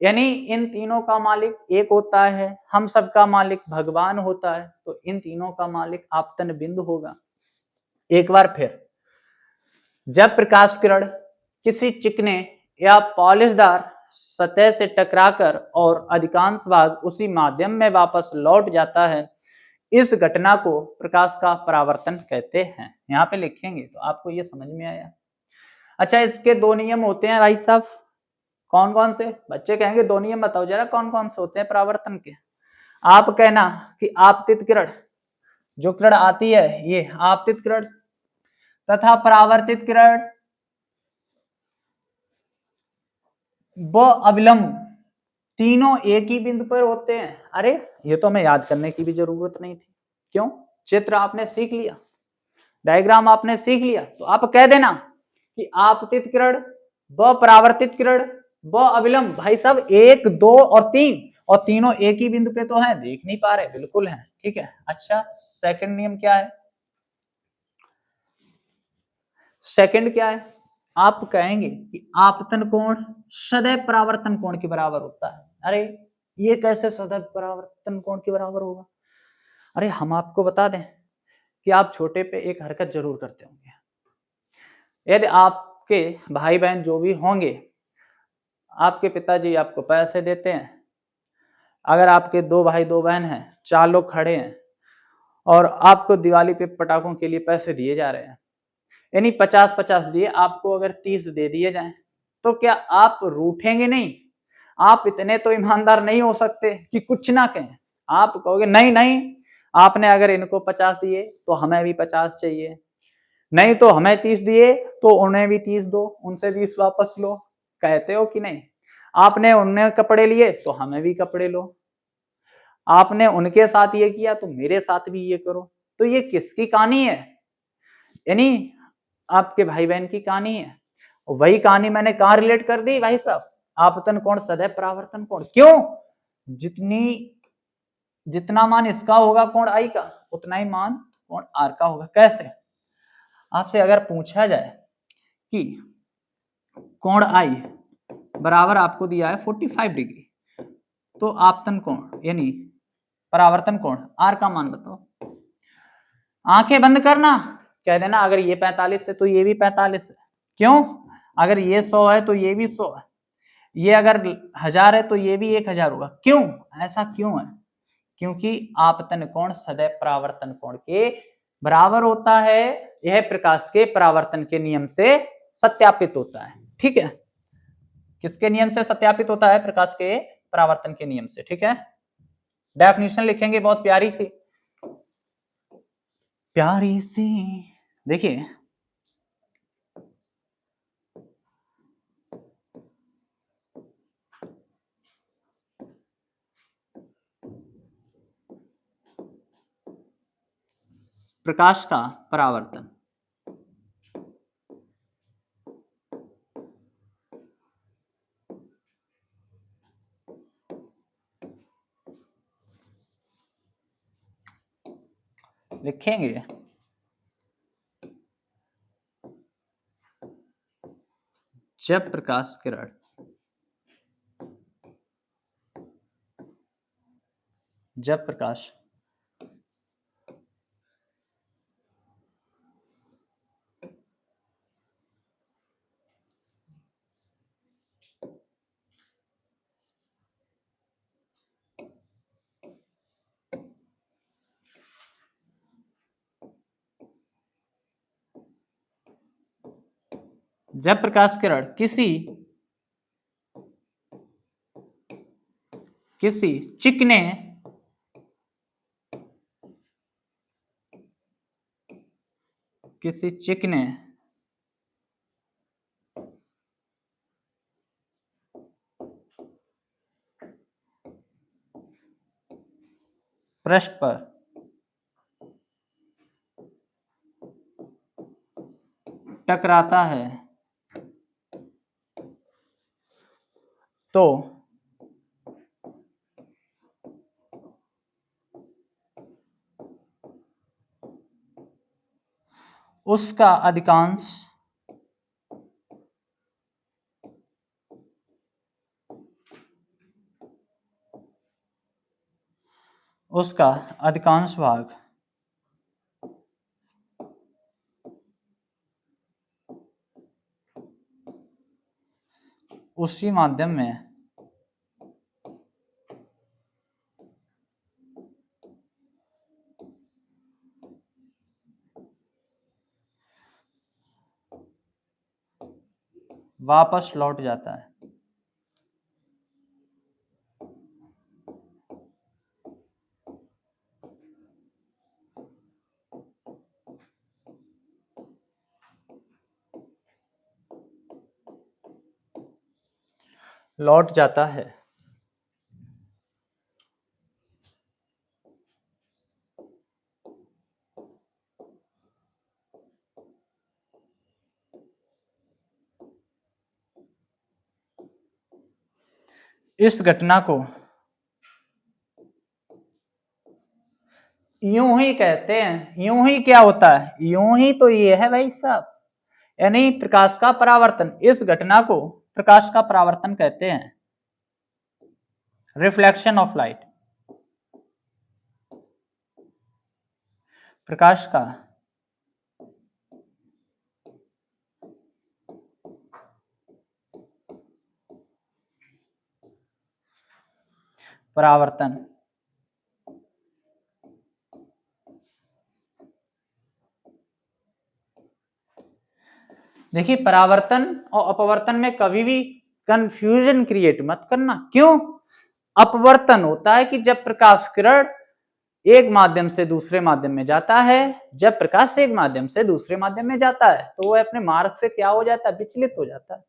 यानी इन तीनों का मालिक एक होता है, हम सबका मालिक भगवान होता है, तो इन तीनों का मालिक आपतन बिंदु होगा। एक बार फिर, जब प्रकाश किरण किसी चिकने या पॉलिशदार सतह से टकराकर और अधिकांश भाग उसी माध्यम में वापस लौट जाता है, इस घटना को प्रकाश का परावर्तन कहते हैं। यहाँ पे लिखेंगे तो आपको ये समझ में आया। अच्छा, इसके दो नियम होते हैं भाई साहब, कौन कौन से? बच्चे कहेंगे दो नियम बताओ जरा, कौन कौन से होते हैं परावर्तन के? आप कहना कि आपतित किरण, जो किरण आती है ये आपतित किरण, तथा परावर्तित किरण व अविलंब, तीनों एक ही बिंदु पर होते हैं। अरे ये तो हमें याद करने की भी जरूरत नहीं थी। क्यों? चित्र आपने सीख लिया, डायग्राम आपने सीख लिया, तो आप कह देना कि आपतित किरण व परावर्तित किरण व अविलंब, भाई साहब एक, दो और तीन, और तीनों एक ही बिंदु पे तो है, देख नहीं पा रहे, बिल्कुल है, ठीक है। अच्छा, सेकंड नियम क्या है? सेकंड क्या है? आप कहेंगे कि आपतन कोण सदैव परावर्तन कोण के बराबर होता है। अरे ये कैसे सदैव परावर्तन कोण के बराबर होगा? अरे हम आपको बता दें कि आप छोटे पे एक हरकत जरूर करते होंगे। यदि आपके भाई बहन जो भी होंगे, आपके पिताजी आपको पैसे देते हैं, अगर आपके दो भाई दो बहन हैं, चार लोग खड़े हैं और आपको दिवाली पे पटाखों के लिए पैसे दिए जा रहे हैं, यानी 50-50 दिए, आपको अगर 30 दे दिए जाएं, तो क्या आप रूठेंगे नहीं? आप इतने तो ईमानदार नहीं हो सकते कि कुछ ना कहें। आप कहोगे नहीं नहीं, आपने अगर इनको 50 दिए तो हमें भी 50 चाहिए, नहीं तो हमें 30 दिए तो उन्हें भी 30 दो, उनसे 20 वापस लो। कहते हो कि नहीं? आपने उन्हें कपड़े लिए तो हमें भी कपड़े लो, आपने उनके साथ ये किया तो मेरे साथ भी ये करो। तो ये किसकी कहानी है? यानी आपके भाई बहन की कहानी है। वही कहानी मैंने कहां रिलेट कर दी भाई साहब? आपतन कोण सदैव परावर्तन कोण। क्यों? जितनी जितना मान इसका होगा कोण आई का, उतना ही मान कोण आर का होगा। कैसे? आपसे अगर पूछा जाए कि कोण आई बराबर आपको दिया है 45 डिग्री, तो आपतन कोण यानी परावर्तन कोण आर का मान बताओ। आंखें बंद करना, कह देना अगर ये 45 है तो ये भी 45 है। क्यों? अगर ये 100 है तो ये भी 100 है, ये अगर 1000 है तो ये भी 1000 होगा। क्यों? ऐसा क्यों है? क्योंकि आपतन कोण सदैव परावर्तन कोण के बराबर होता है। यह प्रकाश के परावर्तन के नियम से सत्यापित होता है। ठीक है, किसके नियम से सत्यापित होता है? प्रकाश के परावर्तन के नियम से। ठीक है, डेफिनेशन लिखेंगे बहुत प्यारी सी, प्यारी सी। देखिए, प्रकाश का परावर्तन लिखेंगे जब प्रकाश किरण जब प्रकाश जब प्रकाश किरण किसी चिकने पृष्ठ पर टकराता है तो उसका अधिकांश भाग उसी माध्यम में वापस लौट जाता है। लौट जाता है। इस घटना को यूं ही कहते हैं। यूं ही क्या होता है? यूं ही तो ये है भाई साहब, यानी प्रकाश का परावर्तन। इस घटना को प्रकाश का परावर्तन कहते हैं, रिफ्लेक्शन ऑफ लाइट। प्रकाश का परावर्तन। देखिए, परावर्तन और अपवर्तन में कभी भी कंफ्यूजन क्रिएट मत करना। क्यों? अपवर्तन होता है कि जब प्रकाश किरण एक माध्यम से दूसरे माध्यम में जाता है, जब प्रकाश एक माध्यम से दूसरे माध्यम में जाता है तो वो अपने मार्ग से क्या हो जाता है? विचलित हो जाता है।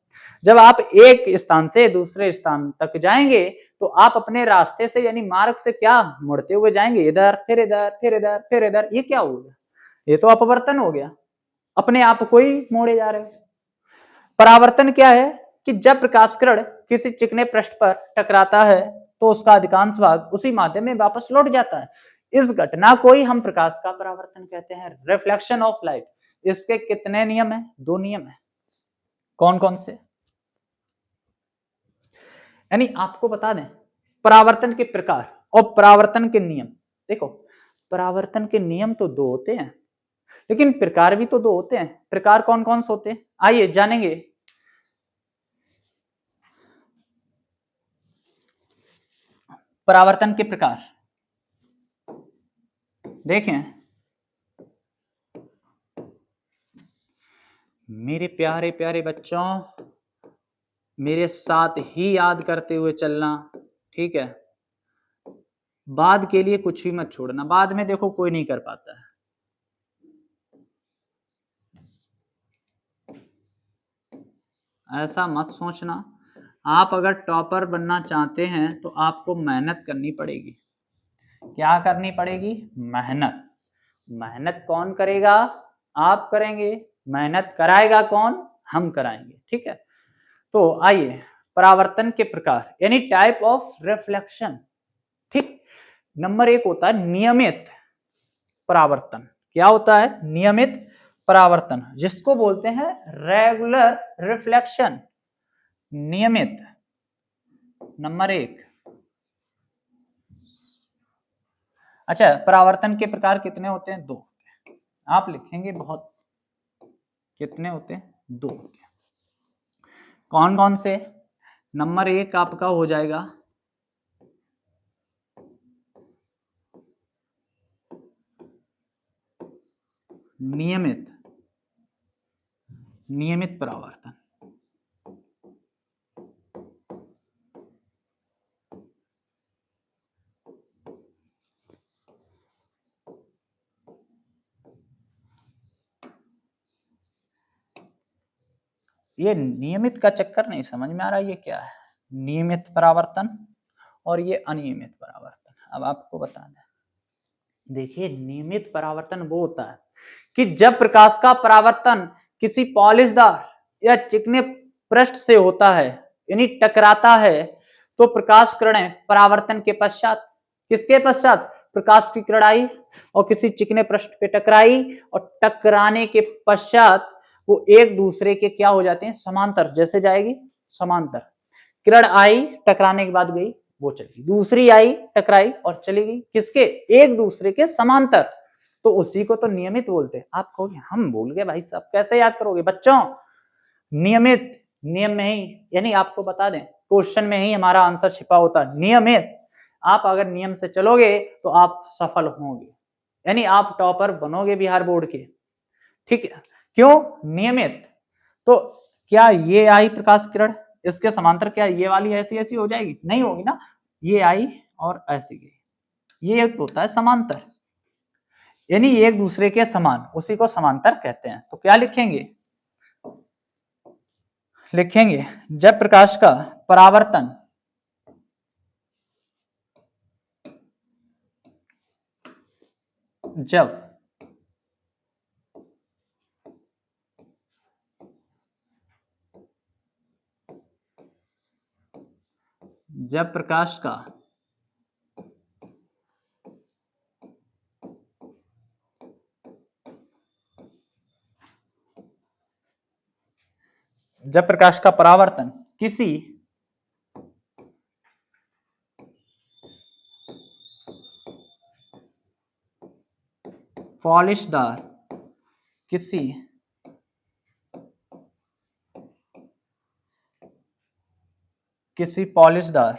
जब आप एक स्थान से दूसरे स्थान तक जाएंगे तो आप अपने रास्ते से यानी मार्ग से क्या मुड़ते हुए जाएंगे? इधर फिर इधर फिर इधर फिर इधर। ये क्या हो गया? ये तो अपवर्तन हो गया, अपने आप को ही मोड़े जा रहे हो। परावर्तन क्या है कि जब प्रकाश किरण किसी चिकने पृष्ठ पर टकराता है तो उसका अधिकांश भाग उसी माध्यम में वापस लौट जाता है। इस घटना को ही हम प्रकाश का परावर्तन कहते हैं, रिफ्लेक्शन ऑफ लाइट। इसके कितने नियम है? 2 नियम है। कौन कौन से? यानी आपको बता दें परावर्तन के प्रकार और परावर्तन के नियम। देखो, परावर्तन के नियम तो 2 होते हैं, लेकिन प्रकार भी तो 2 होते हैं। प्रकार कौन कौन से होते हैं? आइए जानेंगे। परावर्तन के प्रकार देखें, मेरे प्यारे प्यारे बच्चों, मेरे साथ ही याद करते हुए चलना, ठीक है? बाद के लिए कुछ भी मत छोड़ना, बाद में देखो कोई नहीं कर पाता है। ऐसा मत सोचना। आप अगर टॉपर बनना चाहते हैं तो आपको मेहनत करनी पड़ेगी। क्या करनी पड़ेगी? मेहनत। मेहनत कौन करेगा? आप करेंगे। मेहनत कराएगा कौन? हम कराएंगे, ठीक है? तो आइए, परावर्तन के प्रकार यानी टाइप ऑफ रिफ्लेक्शन, ठीक। नंबर 1 होता है नियमित। परावर्तन। क्या होता है? नियमित परावर्तन, जिसको बोलते हैं रेगुलर रिफ्लेक्शन। नियमित, नंबर 1। अच्छा, परावर्तन के प्रकार कितने होते हैं? 2। आप लिखेंगे बहुत, कितने होते हैं? 2 होते हैं। कौन कौन से? नंबर 1 आपका हो जाएगा नियमित, नियमित परावर्तन। ये नियमित का चक्कर नहीं समझ में आ रहा, ये क्या है? नियमित परावर्तन और ये अनियमित परावर्तन। अब आपको बताना है, देखिए नियमित परावर्तन वो होता है कि जब प्रकाश का परावर्तन किसी पॉलिशदार या चिकने पृष्ठ से होता है, यानी टकराता है, तो प्रकाश किरणें परावर्तन के पश्चात, किसके पश्चात? प्रकाश की किरण आई और किसी चिकने पृष्ठ पे टकराई, और टकराने के पश्चात वो एक दूसरे के क्या हो जाते हैं? समांतर। जैसे जाएगी समांतर, किरण आई, टकराने के बाद गई, वो चली, दूसरी आई, टकराई और चली गई, किसके? एक दूसरे के समांतर। तो उसी को तो नियमित बोलते हैं। आप कहोगे हम भूल गए भाई साहब, कैसे याद करोगे? बच्चों, नियमित, नियम में ही, यानी आपको बता दें, क्वेश्चन में ही हमारा आंसर छिपा होता है, नियमित। आप अगर नियम से चलोगे तो आप सफल होंगे, यानी आप टॉपर बनोगे बिहार बोर्ड के। ठीक है, क्यों? नियमित। तो क्या ये आई प्रकाश किरण, इसके समांतर क्या ये वाली ऐसी ऐसी हो जाएगी? नहीं होगी ना, ये आई और ऐसी गई, ये एक होता है समांतर, यानी एक दूसरे के समान, उसी को समांतर कहते हैं। तो क्या लिखेंगे? लिखेंगे जब प्रकाश का परावर्तन जब जब प्रकाश का जब प्रकाश का परावर्तन किसी पॉलिशदार, किसी किसी पॉलिशदार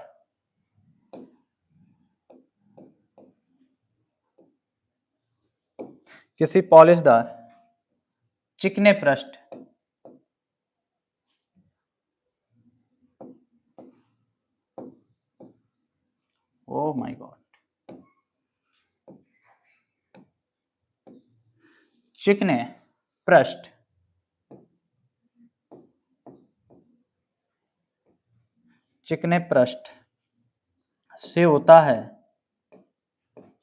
किसी पॉलिशदार चिकने पृष्ठ ओ माय गॉड, चिकने पृष्ठ चिकने पृष्ठ से होता है,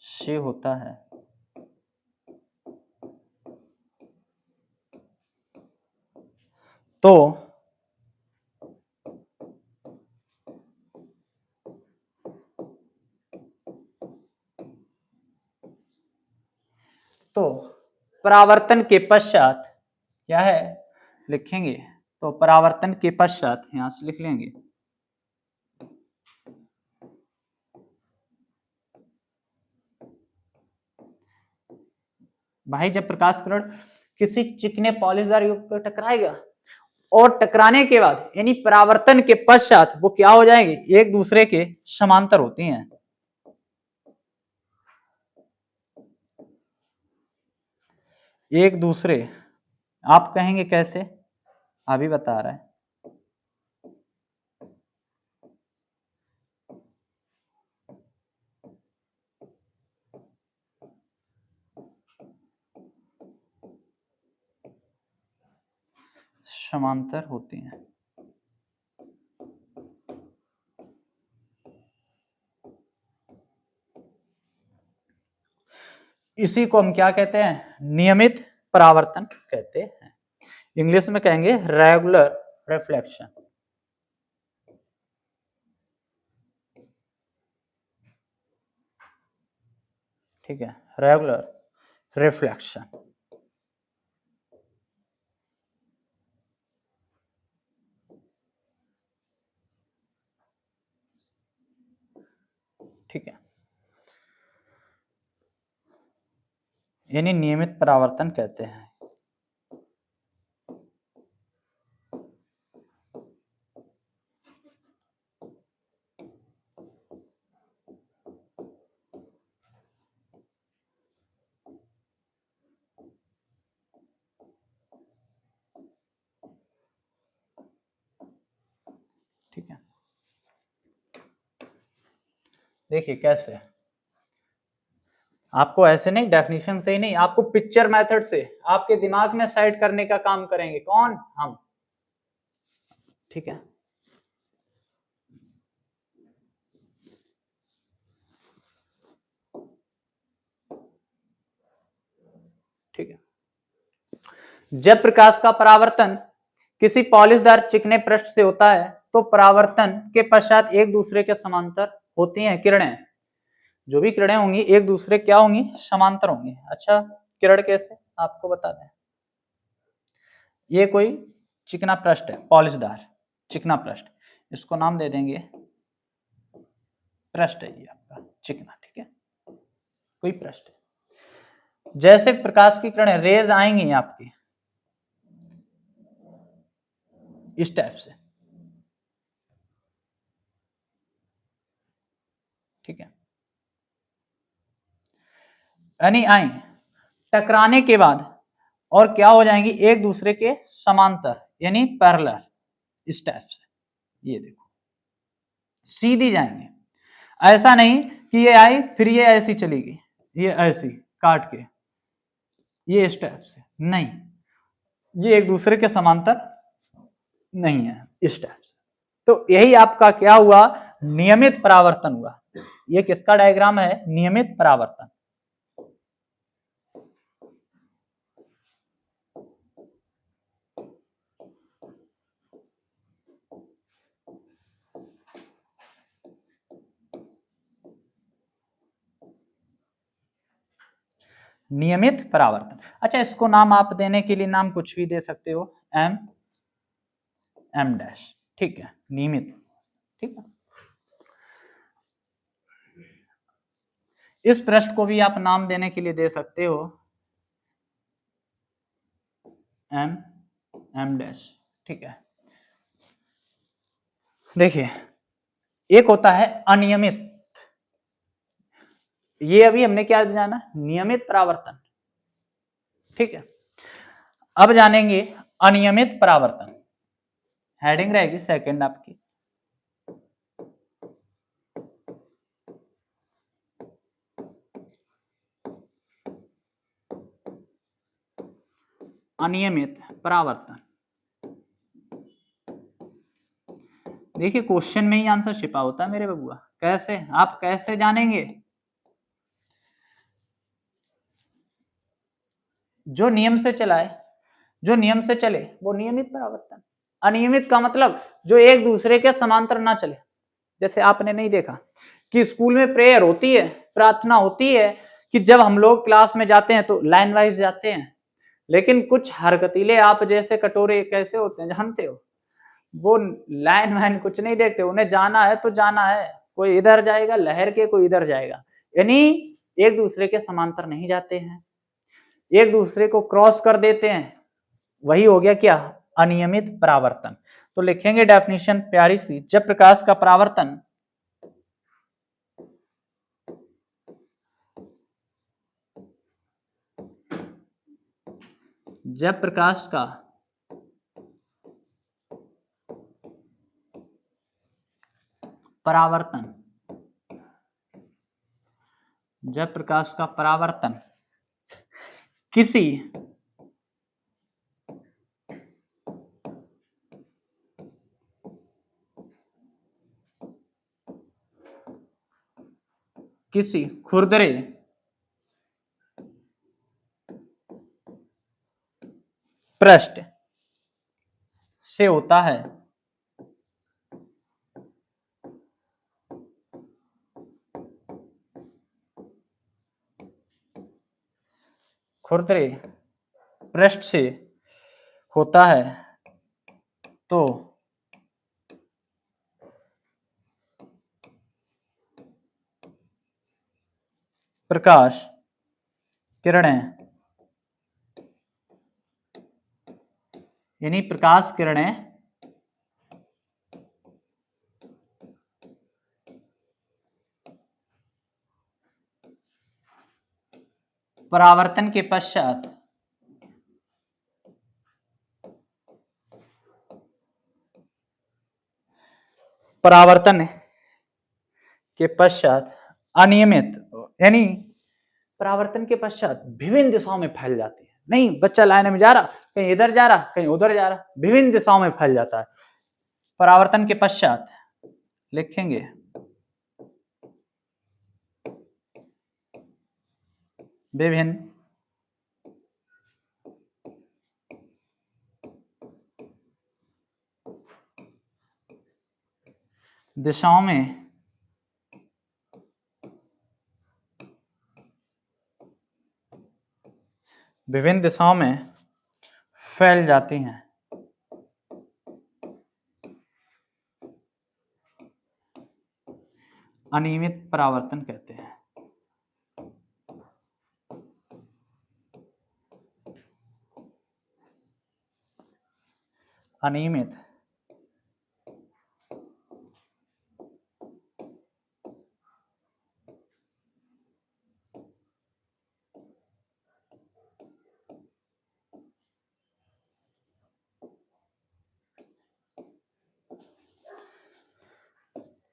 से होता है तो तो परावर्तन के पश्चात क्या है? लिखेंगे, तो परावर्तन के पश्चात यहां से लिख लेंगे, भाई जब प्रकाश किरण किसी चिकने पॉलिशदार युग पर टकराएगा और टकराने के बाद, यानी परावर्तन के पश्चात, वो क्या हो जाएंगे? एक दूसरे के समांतर होती हैं। एक दूसरे, आप कहेंगे कैसे? अभी बता रहा है। समांतर होती हैं। इसी को हम क्या कहते हैं? नियमित परावर्तन कहते हैं। इंग्लिश में कहेंगे रेगुलर रिफ्लेक्शन। ठीक है, रेगुलर रिफ्लेक्शन। ठीक है, यानी नियमित परावर्तन कहते हैं। ठीक है, देखिए कैसे, आपको ऐसे नहीं, डेफिनेशन से ही नहीं, आपको पिक्चर मेथड से आपके दिमाग में सेट करने का काम करेंगे। कौन? हम। ठीक है, ठीक है। जब प्रकाश का परावर्तन किसी पॉलिशदार चिकने पृष्ठ से होता है तो परावर्तन के पश्चात एक दूसरे के समांतर होती हैं किरणें। जो भी किरणें होंगी एक दूसरे क्या होंगी? समांतर होंगी। अच्छा, किरण कैसे आपको बता दें। ये कोई चिकना पृष्ठ है, पॉलिशदार चिकना पृष्ठ, इसको नाम दे देंगे पृष्ठ है ये आपका चिकना। ठीक है, कोई पृष्ठ है। जैसे प्रकाश की किरणें रेज आएंगी आपकी इस टाइप से, ठीक है, यानी आई टकराने के बाद और क्या हो जाएंगी? एक दूसरे के समांतर यानी पैरेलल इस टाइप से। ये देखो सीधी जाएंगे, ऐसा नहीं कि ये आई फिर ये ऐसी चली गई, ये ऐसी काट के, ये इस टाइप से नहीं, ये एक दूसरे के समांतर नहीं है इस टाइप से। तो यही आपका क्या हुआ? नियमित परावर्तन हुआ। ये किसका डायग्राम है? नियमित परावर्तन। नियमित परावर्तन। अच्छा, इसको नाम आप देने के लिए नाम कुछ भी दे सकते हो, एम एम डैश। ठीक है, नियमित। ठीक है, इस पृष्ठ को भी आप नाम देने के लिए दे सकते हो एम एम डैश। ठीक है, देखिए एक होता है अनियमित, ये अभी हमने क्या जाना? नियमित परावर्तन। ठीक है, अब जानेंगे अनियमित परावर्तन। हेडिंग रहेगी सेकंड आपकी। अनियमित परावर्तन। देखिए क्वेश्चन में ही आंसर छिपा होता है मेरे बबुआ। कैसे? आप कैसे जानेंगे? जो नियम से चलाए, जो नियम से चले वो नियमित परावर्तन। अनियमित का मतलब जो एक दूसरे के समांतर ना चले। जैसे आपने नहीं देखा कि स्कूल में प्रेयर होती है, प्रार्थना होती है, कि जब हम लोग क्लास में जाते हैं तो लाइन वाइज जाते हैं, लेकिन कुछ हरकतीले आप जैसे कटोरे कैसे होते हैं जानते हो, वो लाइन वाइन कुछ नहीं देखते, उन्हें जाना है तो जाना है, कोई इधर जाएगा लहर के, कोई इधर जाएगा, यानी एक दूसरे के समांतर नहीं जाते हैं, एक दूसरे को क्रॉस कर देते हैं। वही हो गया क्या? अनियमित परावर्तन। तो लिखेंगे डेफिनेशन प्यारी सी, जब प्रकाश का परावर्तन जब प्रकाश का परावर्तन जब प्रकाश का परावर्तन किसी किसी खुरदरे पृष्ठ से होता है खुरदरे पृष्ठ से होता है तो प्रकाश किरणें यानी प्रकाश किरणें परावर्तन के पश्चात अनियमित यानी परावर्तन के पश्चात विभिन्न दिशाओं में फैल जाती है। नहीं बच्चा लाइन में जा रहा, कहीं इधर जा रहा, कहीं उधर जा रहा, विभिन्न दिशाओं में फैल जाता है। परावर्तन के पश्चात लिखेंगे विभिन्न दिशाओं में फैल जाती हैं। अनियमित परावर्तन कहते हैं। अनियमित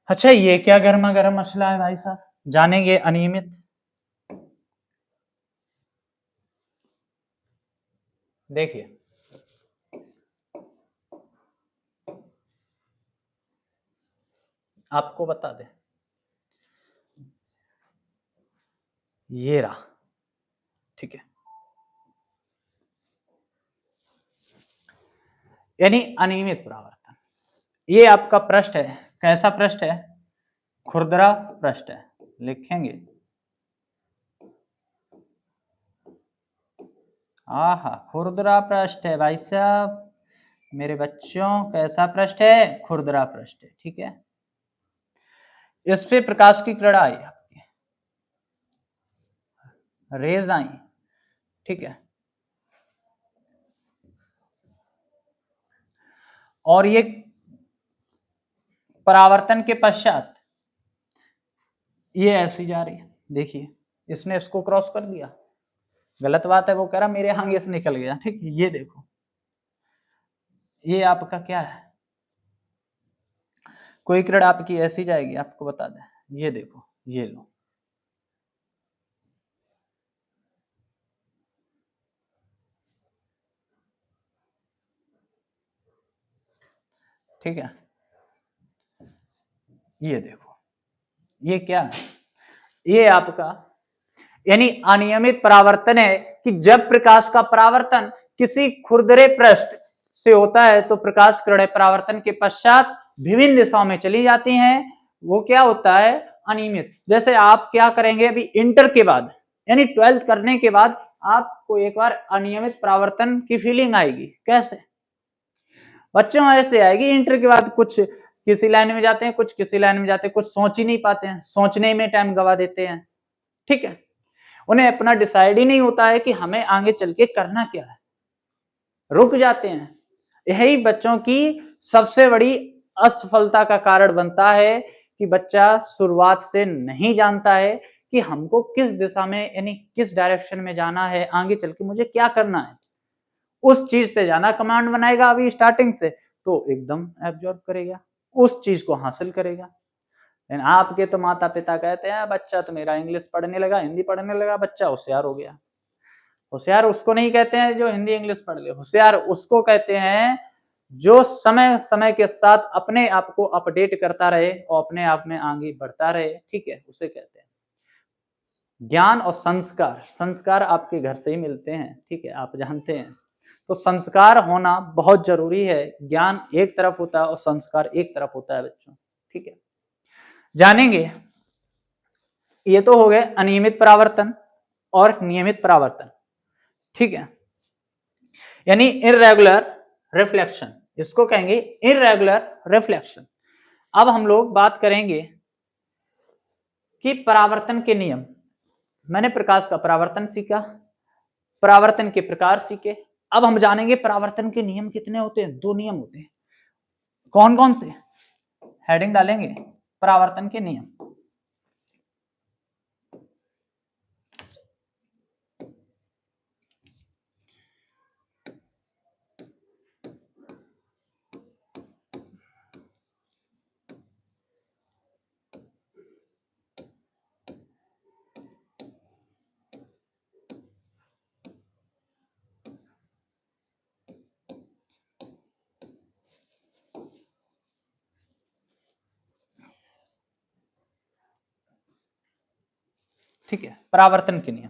अच्छा, ये क्या गर्मा गर्म मसला है भाई साहब, जानेंगे अनियमित। देखिए आपको बता दें, ये रहा, ठीक है, यानी अनियमित परावर्तन। ये आपका पृष्ठ है, कैसा पृष्ठ है? खुरदरा पृष्ठ है। लिखेंगे आहा, खुरदरा पृष्ठ है भाई साहब, मेरे बच्चों कैसा पृष्ठ है? खुरदरा पृष्ठ है, ठीक है। इस पे प्रकाश की किरण आई, आपकी रेज आई, ठीक है, और ये परावर्तन के पश्चात ये ऐसी जा रही है। देखिए इसने इसको क्रॉस कर दिया, गलत बात है, वो कह रहा मेरे आगे से निकल गया, ठीक। ये देखो ये आपका क्या है, कोई किरण आपकी ऐसी जाएगी, आपको बता दें, ये देखो, ये लो, ठीक है, ये देखो, ये क्या है? ये आपका यानी अनियमित परावर्तन है कि जब प्रकाश का परावर्तन किसी खुरदरे पृष्ठ से होता है तो प्रकाश किरणें परावर्तन के पश्चात विभिन्न दिशाओं में चली जाती हैं। वो क्या होता है? अनियमित। जैसे आप क्या करेंगे अभी इंटर के बाद यानी 12th करने के बाद आपको एक बार अनियमित परावर्तन की फीलिंग आएगी। कैसे? बच्चों ऐसे आएगी, इंटर के बाद कुछ किसी लाइन में जाते हैं, कुछ किसी लाइन में जाते हैं, कुछ सोच ही नहीं पाते हैं, सोचने में टाइम गवा देते हैं, ठीक है। उन्हें अपना डिसाइड ही नहीं होता है कि हमें आगे चल के करना क्या है, रुक जाते हैं। यही बच्चों की सबसे बड़ी असफलता का कारण बनता है कि बच्चा शुरुआत से नहीं जानता है कि हमको किस दिशा में यानी किस डायरेक्शन में जाना है, आगे चल के मुझे क्या करना है। उस चीज पे जाना कमांड बनाएगा अभी स्टार्टिंग से तो एकदम एब्जॉर्ब करेगा, उस चीज को हासिल करेगा। लेकिन आपके तो माता पिता कहते हैं बच्चा तो मेरा इंग्लिश पढ़ने लगा, हिंदी पढ़ने लगा, बच्चा होशियार हो गया। होशियार उसको नहीं कहते हैं जो हिंदी इंग्लिश पढ़ ले, होशियार उसको कहते हैं जो समय समय के साथ अपने आप को अपडेट करता रहे और अपने आप में आगे बढ़ता रहे, ठीक है, उसे कहते हैं। ज्ञान और संस्कार, संस्कार आपके घर से ही मिलते हैं, ठीक है, आप जानते हैं। तो संस्कार होना बहुत जरूरी है। ज्ञान एक तरफ होता है और संस्कार एक तरफ होता है बच्चों, ठीक है। जानेंगे, ये तो हो गए अनियमित परावर्तन और नियमित परावर्तन। ठीक है, यानी इररेगुलर रिफ्लेक्शन, इसको कहेंगे इररेगुलर रिफ्लेक्शन। अब हम लोग बात करेंगे कि परावर्तन के नियम। मैंने प्रकाश का परावर्तन सीखा, परावर्तन के प्रकार सीखे। अब हम जानेंगे परावर्तन के नियम कितने होते हैं। 2 नियम होते हैं। कौन कौन से? हेडिंग डालेंगे परावर्तन के नियम। ठीक है, परावर्तन के नियम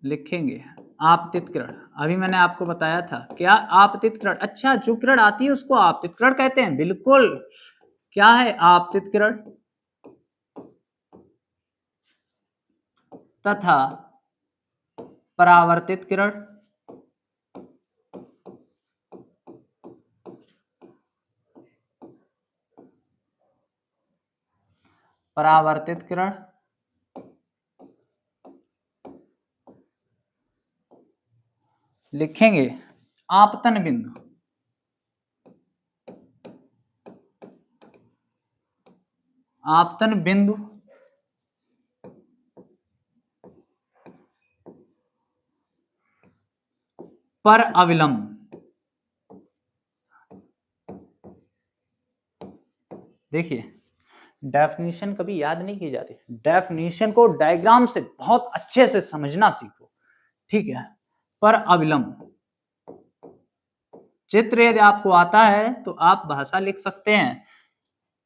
लिखेंगे। आपतित किरण, अभी मैंने आपको बताया था क्या आपतित किरण। अच्छा, जो किरण आती है उसको आपतित किरण कहते हैं। बिल्कुल, क्या है आपतित किरण तथा परावर्तित किरण। परावर्तित किरण लिखेंगे आपतन बिंदु। आपतन बिंदु पर अविलंब। देखिए, डेफिनेशन कभी याद नहीं की जाती, डेफिनेशन को डायग्राम से बहुत अच्छे से समझना सीखो। ठीक है, पर अविलंब चित्र यदि आपको आता है तो आप भाषा लिख सकते हैं।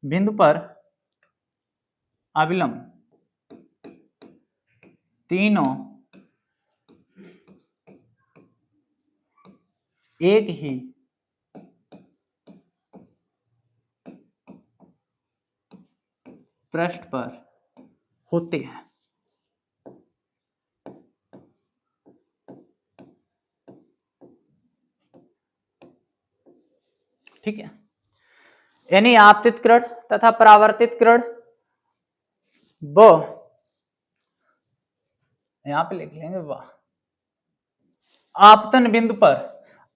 बिंदु पर अविलंब तीनों एक ही पृष्ठ पर होते हैं। ठीक है, यानी आपतित किरण तथा परावर्तित किरण वो यहां पे लिख लेंगे वाह। आपतन बिंदु पर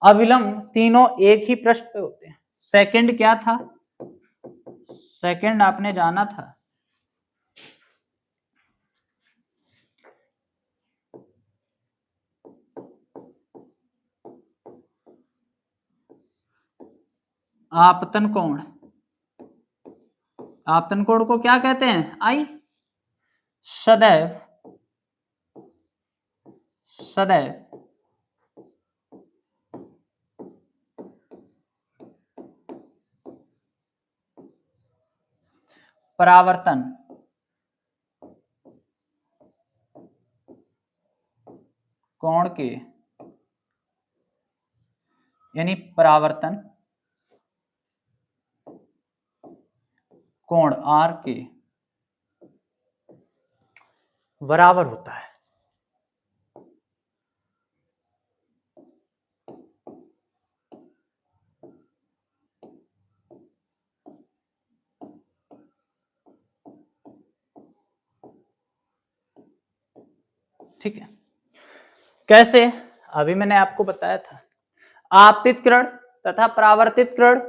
अविलंब तीनों एक ही पृष्ठ पे होते हैं। सेकंड क्या था? सेकंड आपने जाना था आपतन कोण। आपतन कोण को क्या कहते हैं? आई। सदैव सदैव परावर्तन कोण के, यानी परावर्तन कोण आर के बराबर होता है। ठीक है, कैसे? अभी मैंने आपको बताया था आपतित किरण तथा परावर्तित किरण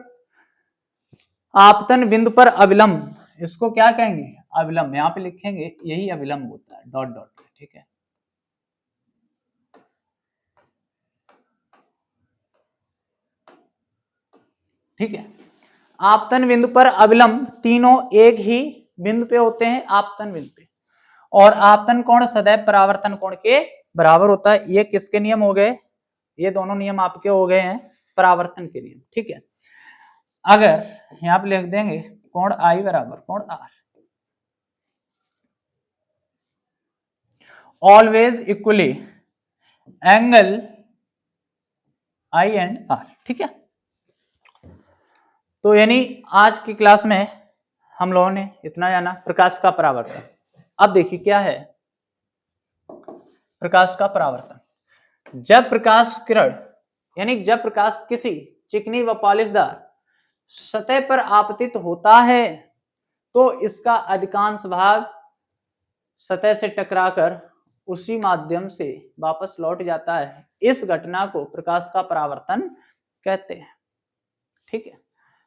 आपतन बिंदु पर अविलंब, इसको क्या कहेंगे? अविलंब। यहां पे लिखेंगे यही अविलंब होता है, डॉट डॉट। ठीक है, ठीक है, आपतन बिंदु पर अविलंब तीनों एक ही बिंदु पे होते हैं, आपतन बिंदु पे। और आपतन कोण सदैव परावर्तन कोण के बराबर होता है। ये किसके नियम हो गए? ये दोनों नियम आपके हो गए हैं परावर्तन के नियम। ठीक है, अगर यहां पे लिख देंगे कोण आई बराबर कोण r, always equally angle i and r. ठीक है, तो यानी आज की क्लास में हम लोगों ने इतना जाना प्रकाश का परावर्तन। अब देखिए क्या है प्रकाश का परावर्तन। जब प्रकाश किरण यानी जब प्रकाश किसी चिकनी व पॉलिशदार सतह पर आपतित होता है तो इसका अधिकांश भाग सतह से टकराकर उसी माध्यम से वापस लौट जाता है। इस घटना को प्रकाश का परावर्तन कहते हैं। ठीक है,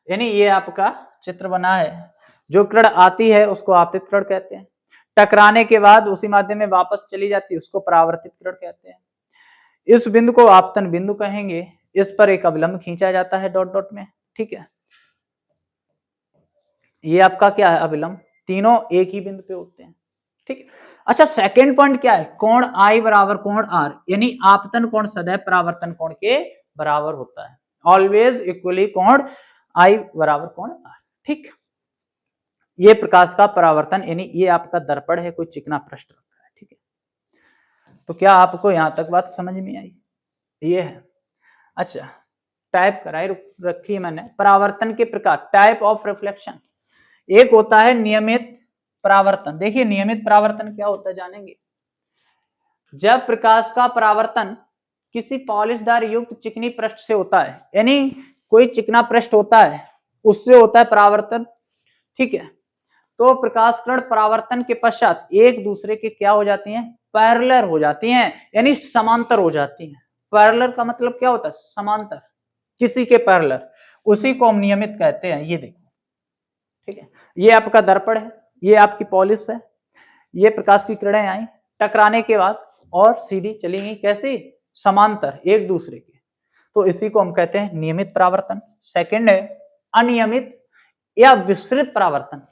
यानी ये आपका चित्र बना है, जो किरण आती है उसको आपतित किरण कहते हैं, टकराने के बाद उसी माध्यम में वापस चली जाती है उसको परावर्तित किरण कहते हैं। इस बिंदु को आपतन बिंदु कहेंगे। इस पर एक अभिलंब खींचा जाता है डॉट डॉट में। ठीक है, ये आपका क्या है अभिलंब, तीनों एक ही बिंदु पे होते हैं। ठीक, अच्छा सेकंड पॉइंट क्या है, कोण आई बराबर कोण आर, यानी आपतन कोण सदैव परावर्तन कोण के बराबर होता है। ऑलवेज इक्वली कोण आई बराबर कोण आर। ठीक, ये प्रकाश का परावर्तन यानी ये आपका दर्पण है, कोई चिकना पृष्ठ रखा है। ठीक है, तो क्या आपको यहां तक बात समझ में आई? ये है। अच्छा, टाइप कराई रखी मैंने परावर्तन के प्रकार, टाइप ऑफ रिफ्लेक्शन। एक होता है नियमित परावर्तन। देखिए नियमित परावर्तन क्या होता है जानेंगे। जब प्रकाश का परावर्तन किसी पॉलिशदार युक्त चिकनी पृष्ठ से होता है, यानी कोई चिकना पृष्ठ होता है उससे होता है परावर्तन। ठीक है, तो प्रकाश किरण परावर्तन के पश्चात एक दूसरे के क्या हो जाती हैं, पैरेलल हो जाती हैं, यानी समांतर हो जाती हैं। पैरेलल का मतलब क्या होता है, समांतर, किसी के पैरेलल, उसी को हम नियमित कहते हैं। ये देखो, ठीक है, ये आपका दर्पण है, ये आपकी पॉलिश है, ये प्रकाश की किरणें आई टकराने के बाद और सीधी चली गई, कैसी, समांतर एक दूसरे के, तो इसी को हम कहते हैं नियमित परावर्तन। सेकंड है अनियमित या विस्तृत परावर्तन।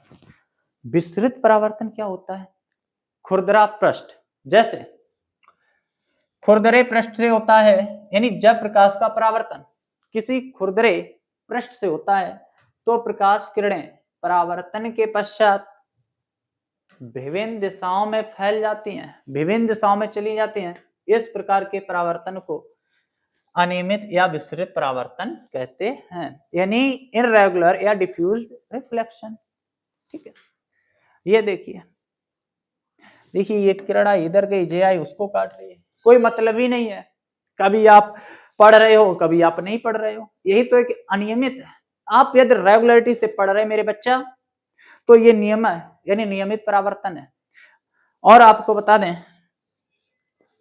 विस्तृत परावर्तन क्या होता है, खुरदरा पृष्ठ, जैसे खुरदरे पृष्ठ से होता है, यानी जब प्रकाश का परावर्तन किसी खुरदरे पृष्ठ से होता है तो प्रकाश किरणें परावर्तन के पश्चात विभिन्न दिशाओं में फैल जाती हैं, विभिन्न दिशाओं में चली जाती हैं। इस प्रकार के परावर्तन को अनियमित या विस्तृत परावर्तन कहते हैं, यानी इररेगुलर या डिफ्यूज्ड रिफ्लेक्शन। ठीक है, ये देखिए, देखिए ये किरण इधर गई, जे आई उसको काट रही है, कोई मतलब ही नहीं है। कभी आप पढ़ रहे हो, कभी आप नहीं पढ़ रहे हो, यही तो एक अनियमित है। आप यदि रेगुलरिटी से पढ़ रहे मेरे बच्चा तो ये नियम है, यानी नियमित परावर्तन है। और आपको बता दें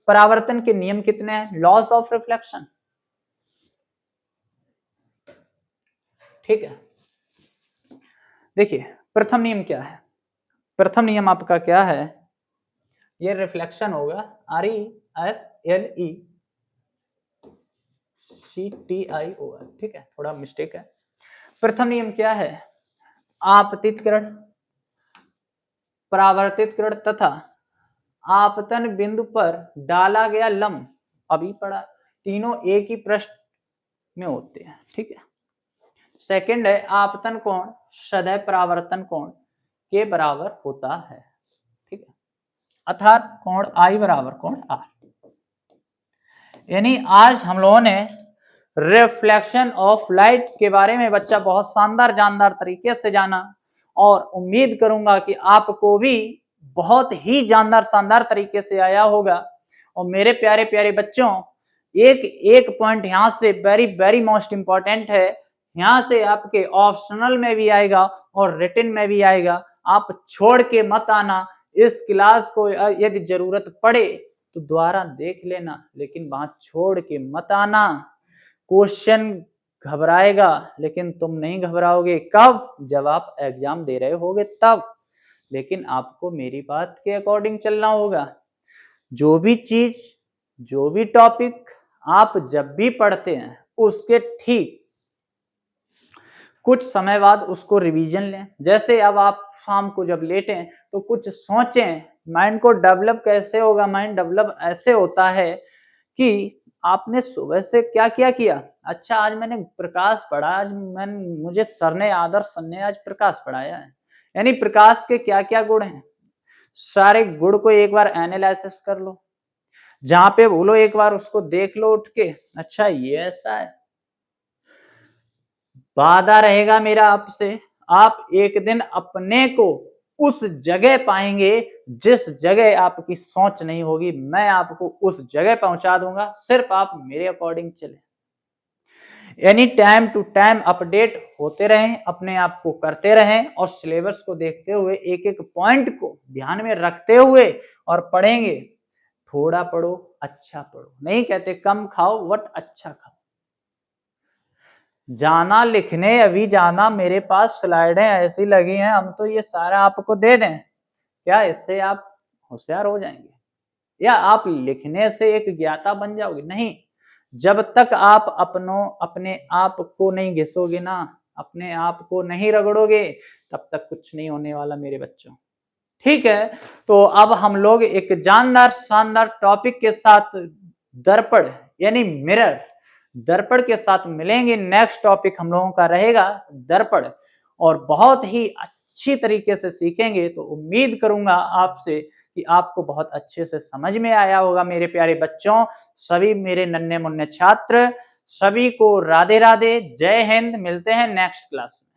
परावर्तन के नियम कितने हैं, लॉस ऑफ रिफ्लेक्शन। ठीक है, देखिए प्रथम नियम क्या है, प्रथम नियम आपका क्या है, ये रिफ्लेक्शन होगा REFLECTION। ठीक है, थोड़ा मिस्टेक है। प्रथम नियम क्या है, आपतित किरण, परावर्तित किरण तथा आपतन बिंदु पर डाला गया लंब, अभी पढ़ा, तीनों एक ही पृष्ठ में होते हैं। ठीक है, सेकंड है आपतन कोण सदैव परावर्तन कोण के बराबर होता है। ठीक है, अर्थात कोण आई बराबर कोण आर। यानी आज हम लोगों ने रिफ्लेक्शन ऑफ लाइट के बारे में बच्चा बहुत शानदार जानदार तरीके से जाना, और उम्मीद करूंगा कि आपको भी बहुत ही जानदार शानदार तरीके से आया होगा। और मेरे प्यारे प्यारे बच्चों, एक एक पॉइंट यहां से वेरी वेरी मोस्ट इंपॉर्टेंट है, यहां से आपके ऑप्शनल में भी आएगा और रिटन में भी आएगा, आप छोड़ के मत आना। इस क्लास को यदि जरूरत पड़े तो दोबारा देख लेना, लेकिन वहां छोड़ के मत आना। क्वेश्चन घबराएगा लेकिन तुम नहीं घबराओगे, कब, जब आप एग्जाम दे रहे होगे तब। लेकिन आपको मेरी बात के अकॉर्डिंग चलना होगा। जो भी चीज, जो भी टॉपिक आप जब भी पढ़ते हैं उसके ठीक कुछ समय बाद उसको रिवीजन लें। जैसे अब आप शाम को जब लेटें तो कुछ सोचें, माइंड को डेवलप कैसे होगा, माइंड डेवलप ऐसे होता है कि आपने सुबह से क्या क्या किया। अच्छा, आज मैंने प्रकाश पढ़ा, आज मुझे सर ने, आदर्श सर ने आज प्रकाश पढ़ाया है, यानी प्रकाश के क्या क्या गुण हैं, सारे गुण को एक बार एनालिसिस कर लो, जहां पे भूलो एक बार उसको देख लो उठ के, अच्छा ये ऐसा है। वादा रहेगा मेरा आपसे, आप एक दिन अपने को उस जगह पाएंगे जिस जगह आपकी सोच नहीं होगी। मैं आपको उस जगह पहुंचा दूंगा, सिर्फ आप मेरे अकॉर्डिंग चले। यानी टाइम टू टाइम अपडेट होते रहें, अपने आप को करते रहें और सिलेबस को देखते हुए एक एक पॉइंट को ध्यान में रखते हुए और पढ़ेंगे। थोड़ा पढ़ो, अच्छा पढ़ो, नहीं कहते कम खाओ बट अच्छा खाओ। जाना लिखने, अभी जाना, मेरे पास स्लाइडें ऐसी लगी हैं, हम तो ये सारा आपको दे दें, क्या इससे आप होशियार हो जाएंगे या आप लिखने से एक ज्ञाता बन जाओगे? नहीं। जब तक आप अपने आप को नहीं घिसोगे ना, अपने आप को नहीं रगड़ोगे, तब तक कुछ नहीं होने वाला मेरे बच्चों। ठीक है, तो अब हम लोग एक जानदार शानदार टॉपिक के साथ दर्पण यानी मिरर, दर्पण के साथ मिलेंगे। नेक्स्ट टॉपिक हम लोगों का रहेगा दर्पण, और बहुत ही अच्छी तरीके से सीखेंगे। तो उम्मीद करूंगा आपसे कि आपको बहुत अच्छे से समझ में आया होगा मेरे प्यारे बच्चों। सभी मेरे नन्हे मुन्ने छात्र, सभी को राधे राधे, जय हिंद। मिलते हैं नेक्स्ट क्लास में।